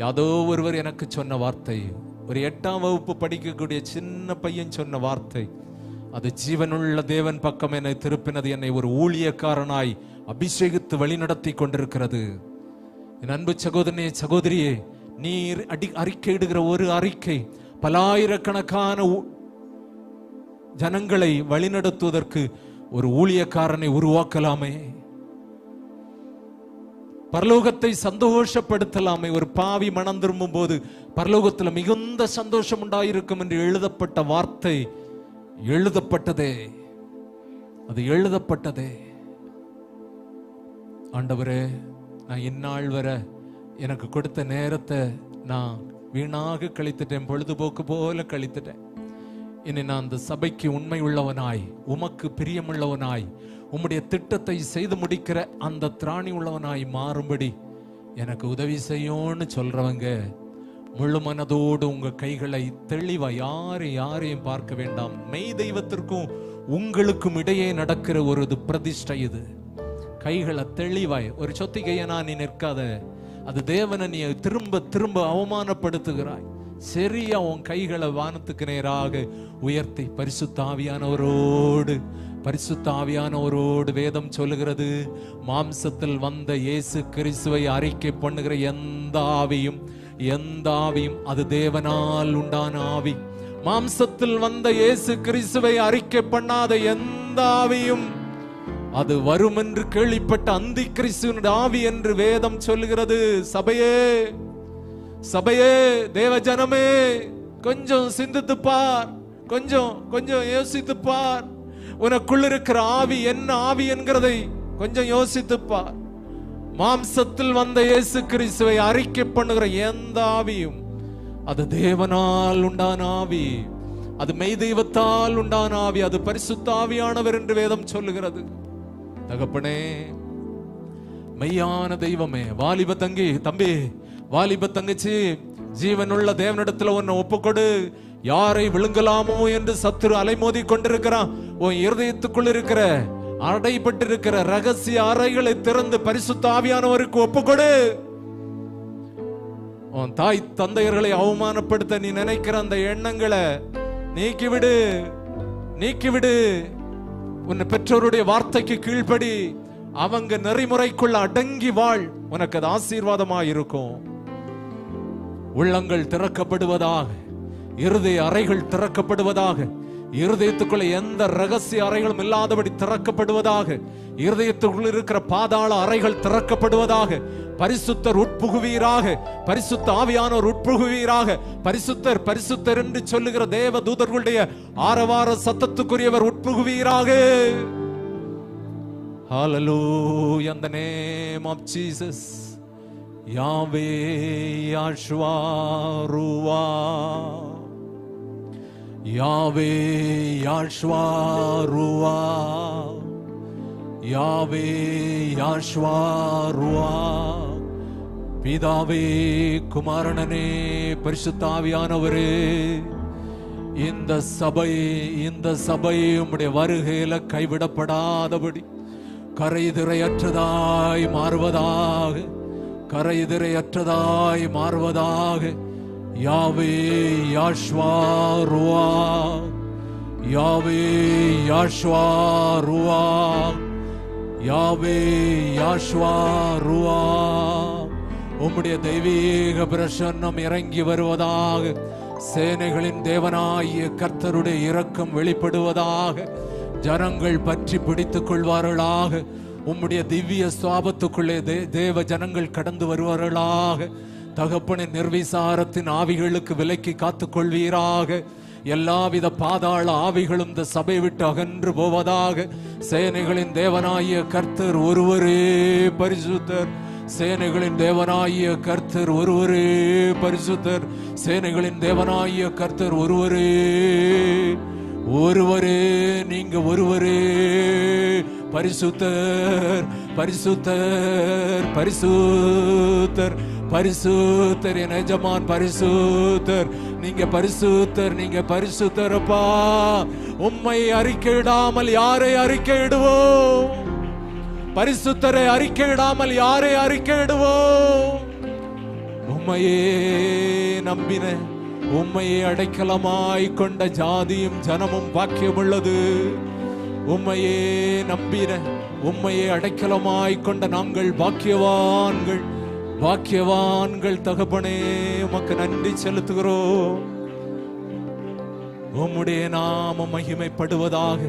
யாதோ ஒருவர் எனக்கு சொன்ன வார்த்தை, ஒரு 8ஆம் வகுப்பு படிக்கக்கூடிய சின்ன பையன் சொன்ன வார்த்தை, அது ஜீவனுள்ள தேவன் பக்கம் என்னை திருப்பினது, என்னை ஒரு ஊழியக்காரனாய் அபிஷேகித்து வழிநடத்தி கொண்டிருக்கிறது. என் அன்பு சகோதரனே, சகோதரியே, நீர் அறிக்கையிடுகிற ஒரு அறிக்கை பலாயிரக்கணக்கான ஜனங்களை வழிநடத்துவதற்கு ஒரு ஊழியக்காரனை உருவாக்கலாமே. பரலோகத்தை சந்தோஷப்படுத்தலாமே. ஒரு பாவி மனம் திரும்பும் போது பரலோகத்தில் மிகுந்த சந்தோஷம் உண்டாயிருக்கும் என்று எழுதப்பட்ட வார்த்தை எழுதப்பட்டதே. அது எழுதப்பட்டதே. ஆண்டவரே, நான் இந்நாள் வரை எனக்கு கொடுத்த நேரத்தை நான் வீணாக கழித்துட்டேன், பொழுதுபோக்கு போல கழித்துட்டேன். இனி நான் அந்த சபைக்கு உண்மை உள்ளவனாய், உமக்கு பிரியமுள்ளவனாய், உம்முடைய திட்டத்தை செய்து முடிக்கிற அந்த திராணி உள்ளவனாய் மாறும்படி எனக்கு உதவி செய்யும்னு சொல்றவங்க முழு மனதோடு உங்க கைகளை தெளிவா, யாரையும் பார்க்க வேண்டாம். மெய் தெய்வத்திற்கும் உங்களுக்கும் இடையே நடக்கிற ஒரு பிரதிஷ்டை இது. கைகளை தெளிவாய், ஒரு சொத்திகையனா நீ நிற்காத. அது தேவனை நீ திரும்ப திரும்ப அவமானப்படுத்துகிறாய். சரியா உன் கைகளை வானத்துக்கு நேராக உயர்த்தி பரிசுத்த ஆவியானவரோடு வேதம் சொல்லுகிறது, மாம்சத்தில் வந்த இயேசு கிறிஸ்துவை அறிக்கை பண்ணுகிற எந்த ஆவியும் அது தேவனால் உண்டான ஆவி. மாம்சத்தில் வந்த இயேசு கிறிஸ்துவை அறிக்கை பண்ணாத எந்த ஆவியும் அது வரும் என்று கேள்விப்பட்ட அந்தி கிறிஸ்துவின் ஆவி என்று வேதம் சொல்லுகிறது. சபையே, தேவ ஜனமே, கொஞ்சம் சிந்தித்து பார், கொஞ்சம் யோசித்து பார். உனக்குள் இருக்கிற ஆவி என்ன ஆவி என்கிறதை கொஞ்சம் யோசித்து பார். மாம்சத்தில் வந்த இயேசு கிறிஸ்துவை அறிக்கை பண்ணுகிற எந்த ஆவியும் அது தேவனால் உண்டான ஆவி, அது மெய் தெய்வத்தால் உண்டான ஆவி, அது பரிசுத்த ஆவியானவர் என்று வேதம் சொல்லுகிறது. தகப்பனே, மெய்யான தெய்வமே, வாலிப தம்பி, வாலிப தங்கச்சி, ஜீவனுள்ள தேவனிடத்துல உன்னை ஒப்புக்கொடு. யாரை விழுங்கலாமோ என்று சத்துரு அலைமோதி கொண்டிருக்கிறான். உன் இருதயத்துக்குள் இருக்கிற அடைபட்டிருக்கிற ரகசிய அறைகளை திறந்து பரிசுத்த ஆவியானவருக்கு ஒப்புக்கொடு. உன் தாய் தந்தையர்களை அவமானப்படுத்த நீ நினைக்கிற அந்த எண்ணங்களை நீக்கிவிடு. உன் பெற்றோருடைய வார்த்தைக்கு கீழ்ப்படி, அவங்க நெறிமுறைக்குள்ள அடங்கி வாழ். உனக்கு அது ஆசீர்வாதமாயிருக்கும். உள்ளங்கள் திறக்கப்படுவதாக, இருதய அறைகள் திறக்கப்படுவதாக, இருதயத்துக்குள்ள எந்த ரகசிய அறைகளும் இல்லாதபடி திறக்கப்படுவதாக, இருதயத்துக்குள் இருக்கிற பாதாள அறைகள் திறக்கப்படுவதாக, பரிசுத்தர் உட்புகுவீராக, பரிசுத்த ஆவியானோர் உட்புகுவீராக. பரிசுத்தர் என்று சொல்லுகிற தேவ தூதர்களுடைய ஆரவார சத்தத்துக்குரியவர் உட்புகுவீராக. Hallelujah, in the name of Jesus. Yahweh Yahshua Ruah, Yahweh Yahshua Ruah, Yahweh Yahshua Ruah. பிதாவே, குமாரனே, பரிசுத்த ஆவியானவரே, இந்த சபை உம்முடைய வருகையில கைவிடப்படாதபடி கரைதிரையற்றதாய் மாறுவதாக. யாவே யாஷ்வா ருவா, யாவே யாஷ்வா ருவா, யாவே யாஷ்வா ருவா. உம்முடைய தெய்வீக பிரசன்னம் இறங்கி வருவதாக. சேனைகளின் தேவனாகிய கர்த்தருடைய இரக்கம் வெளிப்படுவதாக. ஜனங்கள் பற்றி பிடித்துக் கொள்வார்களாக. உம்முடைய திவ்ய சுவாபத்துக்குள்ளே தேவ ஜனங்கள் கடந்து வருவார்களாக. தகப்பனின் நிர்விசாரத்தின் ஆவிகளுக்கு விலக்கி காத்துக் கொள்வீராக. எல்லாவித பாதாள ஆவிகளும் இந்த சபை விட்டு அகன்று போவதாக. சேனைகளின் தேவனாகிய கர்த்தர் ஒருவரே பரிசுத்தர். சேனைகளின் தேவனாகிய கர்த்தர் ஒருவரே பரிசுத்தர். சேனைகளின் தேவனாகிய கர்த்தர் ஒருவரே, ஒருவரே, நீங்க ஒருவரே பரிசுத்தர், பரிசுத்தர், பரிசுத்தர், பரிசுத்தர். என் எஜமான் பரிசுத்தர். நீங்க பரிசுத்தர், நீங்க பரிசுத்தரப்பா. உம்மை அறிக்கையிடாமல் யாரை அறிக்கையிடுவோம்? பரிசுத்தரை அறிக்கையிடாமல் யாரை அறிக்கையிடுவோம்? உம்மையே நம்பின, உம்மையே அடைக்கலமாய் கொண்ட ஜாதியும் ஜனமும் பாக்கியம் உள்ளது. உம்மையே நம்பின, உம்மையே அடைக்கலமாய் கொண்ட நாங்கள் பாக்கியவான்கள், பாக்கியவான்கள். தகப்பனே, உமக்கு நன்றி செலுத்துகிறோம். உம்முடைய நாமம் மகிமைப்படுவதாக.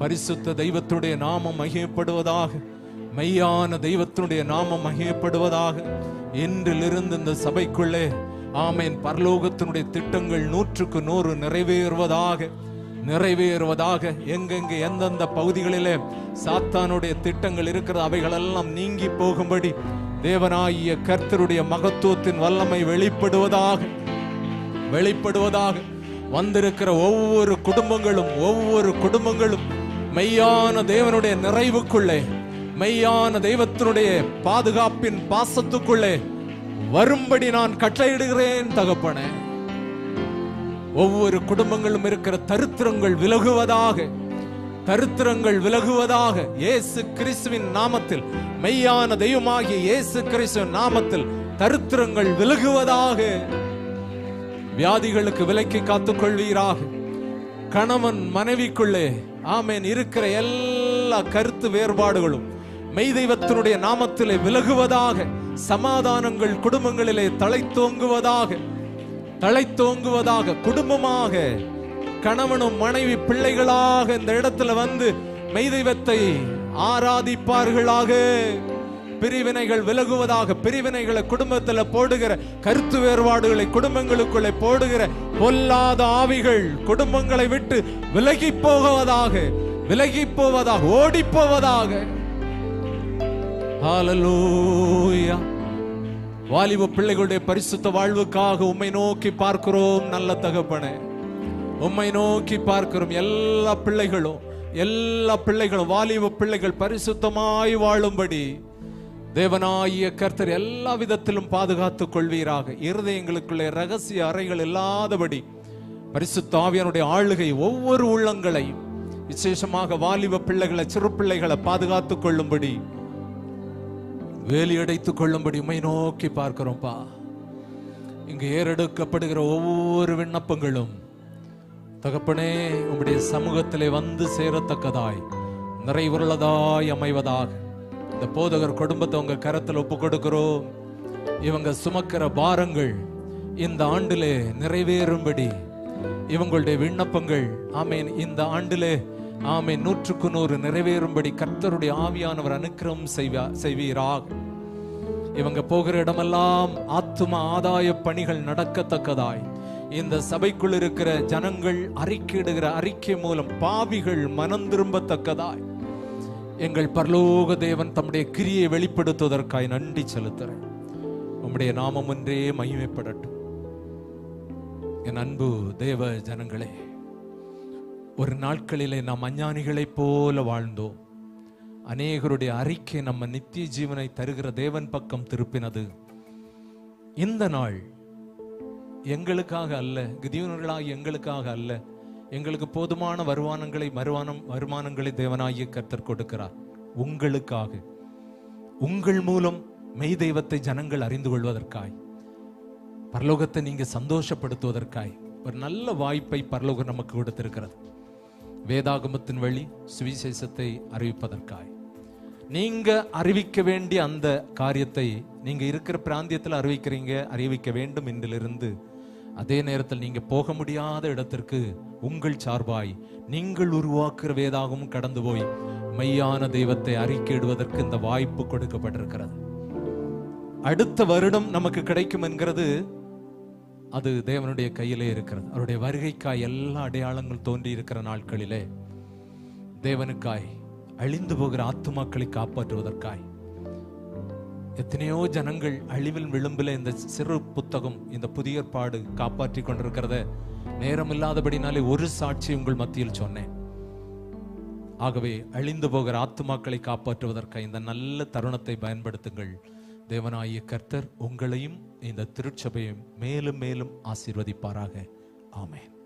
பரிசுத்த தெய்வத்துடைய நாமம் மகிமைப்படுவதாக. மெய்யான தெய்வத்தினுடைய நாமம் மகிமைப்படுவதாக. இன்றிலிருந்து இந்த சபைக்குள்ளே ஆமேன் பரலோகத்தினுடைய திட்டங்கள் 100க்கு 100 நிறைவேறுவதாக, நிறைவேறுவதாக. எங்கெங்கே எந்தெந்த பகுதிகளிலே சாத்தானுடைய திட்டங்கள் இருக்கிறது அவைகளெல்லாம் நீங்கி போகும்படி தேவனாகிய கர்த்தருடைய மகத்துவத்தின் வல்லமை வெளிப்படுவதாக, வெளிப்படுவதாக. வந்திருக்கிற ஒவ்வொரு குடும்பங்களும் மெய்யான தேவனுடைய நிறைவுக்குள்ளே, மெய்யான தெய்வத்தினுடைய பாதுகாப்பின் பாசத்துக்குள்ளே வரும்படி நான் கட்டளையிடுகிறேன் தகப்பனே. ஒவ்வொரு குடும்பங்களும் இருக்கிற தரித்திரங்கள் விலகுவதாக, தரித்திரங்கள் விலகுவதாக. இயேசு கிறிஸ்துவின் நாமத்தில், மெய்யான தெய்வமாகிய இயேசு கிறிஸ்துவின் நாமத்தில் தரித்திரங்கள் விலகுவதாக. வியாதிகளுக்கு விலக்கி காத்துக் கொள்வீராக. கணவன் மனைவிக்குள்ளே ஆமேன் இருக்கிற எல்லா கருத்து வேறுபாடுகளும் மெய் தெய்வத்தினுடைய நாமத்திலே விலகுவதாக. சமாதானங்கள் குடும்பங்களிலே தழைத்தோங்குவதாக, தழைத்தோங்குவதாக. குடும்பமாக கணவனும் மனைவி பிள்ளைகளாக இந்த இடத்துல வந்து மெய் தெய்வத்தை ஆராதிப்பார்களாக. பிரிவினைகள் விலகுவதாக. பிரிவினைகளை குடும்பத்தில் போடுகிற கருத்து வேறுபாடுகளை குடும்பங்களுக்குள்ளே போடுகிற பொல்லாத ஆவிகள் குடும்பங்களை விட்டு விலகி போவதாக, விலகி போவதாக, ஓடி போவதாக. ஹல்லேலூயா. வாலிப பிள்ளைகளுடைய பரிசுத்த வாழ்வுக்காக உம்மை நோக்கி பார்க்கிறோம் நல்ல தகப்பனே. உம்மை நோக்கி பார்க்கிறோம். எல்லா பிள்ளைகளும் வாலிப பிள்ளைகள் பரிசுத்தமாய் வாழும்படி தேவனாகிய கர்த்தர் எல்லா விதத்திலும் பாதுகாத்துக் கொள்வீராக. இருதயங்களுக்குள்ளே ரகசிய அறைகள் இல்லாதபடி பரிசுத்த ஆவியானுடைய ஆளுகை ஒவ்வொரு உள்ளங்களையும், விசேஷமாக வாலிப பிள்ளைகளை, சிறு பிள்ளைகளை பாதுகாத்துக் கொள்ளும்படி, வேலி அடைத்துக் கொள்ளும்படி உம்மை நோக்கி பார்க்கிறோம்ப்பா. இங்கு ஏறெடுக்கப்படுகிற ஒவ்வொரு விண்ணப்பங்களும் தகப்பனே உம்முடைய சமூகத்திலே வந்து சேரத்தக்கதாய் நிறைவுள்ளதாய் அமைவதாக. இந்த போதகர் குடும்பத்தை உங்க கரத்தில் ஒப்பு கொடுக்கிறோம். இவங்க சுமக்கிற பாரங்கள் இந்த ஆண்டிலே நிறைவேறும்படி இவங்களுடைய விண்ணப்பங்கள் ஆமேன் இந்த ஆண்டிலே ஆமேன் 100க்கு 100 நிறைவேறும்படி கர்த்தருடைய ஆவியானவர் அனுக்கிரகம் செய்வீராக. இவங்க போகிற இடமெல்லாம் ஆத்தும ஆதாய பணிகள் நடக்கத்தக்கதாய் இந்த சபைக்குள் இருக்கிற ஜனங்கள் அறிக்கையிடுகிற அறிக்கை மூலம் பாவிகள் மனம் திரும்பத்தக்கதாய் எங்கள் பரலோக தேவன் தம்முடைய கிரியை வெளிப்படுத்துவதற்காய் நன்றி செலுத்துறேன். உம்முடைய நாமம் ஒன்றே மகிமைப்படட்டும். என் அன்பு தேவ ஜனங்களே, ஒரு நாட்களிலே நாம் அஞ்ஞானிகளைப் போல வாழ்ந்தோம். அநேகருடைய அறிக்கை நம்ம நித்திய ஜீவனை தருகிற தேவன் பக்கம் திருப்பினது. இந்த நாள் எங்களுக்காக அல்ல, கிதியோனர்களாய் எங்களுக்காக அல்ல, எங்களுக்கு போதுமான வருமானங்களை தேவனாகிய கர்த்தர் கொடுக்கிறார். உங்களுக்காக, உங்கள் மூலம் மெய் தெய்வத்தை ஜனங்கள் அறிந்து கொள்வதற்காய், பரலோகத்தை நீங்க சந்தோஷப்படுத்துவதற்காய் ஒரு நல்ல வாய்ப்பை பரலோகம் நமக்கு கொடுத்திருக்கிறது. வேதாகமத்தின் வழி சுவிசேஷத்தை அறிவிப்பதற்காய் நீங்க அறிவிக்க வேண்டிய அந்த காரியத்தை நீங்க இருக்கிற பிராந்தியத்தில் அறிவிக்க வேண்டும் என்றிலிருந்து அதே நேரத்தில் நீங்க போக முடியாத இடத்திற்கு உங்கள் சார்பாய் நீங்கள் உருவாக்குற வேதாகமும் கடந்து போய் மெய்யான தெய்வத்தை அறிக்கையிடுவதற்கு இந்த வாய்ப்பு கொடுக்கப்பட்டிருக்கிறது. அடுத்த வருடம் நமக்கு கிடைக்கும் என்கிறது அது தேவனுடைய கையிலே இருக்கிறது. அவருடைய வருகைக்காய் எல்லா அடையாளங்கள் தோன்றி இருக்கிற நாட்களிலே தேவனுக்காய் அழிந்து போகிற ஆத்துமாக்களை காப்பாற்றுவதற்காய் எத்தனையோ ஜனங்கள் அழிவில் விளிம்பில் இந்த சிறு புத்தகம், இந்த புதிய ஏற்பாடு காப்பாற்றி கொண்டிருக்கிறத நேரம் இல்லாதபடினாலே ஒரு சாட்சி உங்கள் மத்தியில் சொன்னேன். ஆகவே அழிந்து போகிற ஆத்துமாக்களை காப்பாற்றுவதற்காக இந்த நல்ல தருணத்தை பயன்படுத்துங்கள். தேவனாகிய கர்த்தர் உங்களையும் இந்த திருச்சபையும் மேலும் மேலும் ஆசீர்வதிப்பாராக. ஆமென்.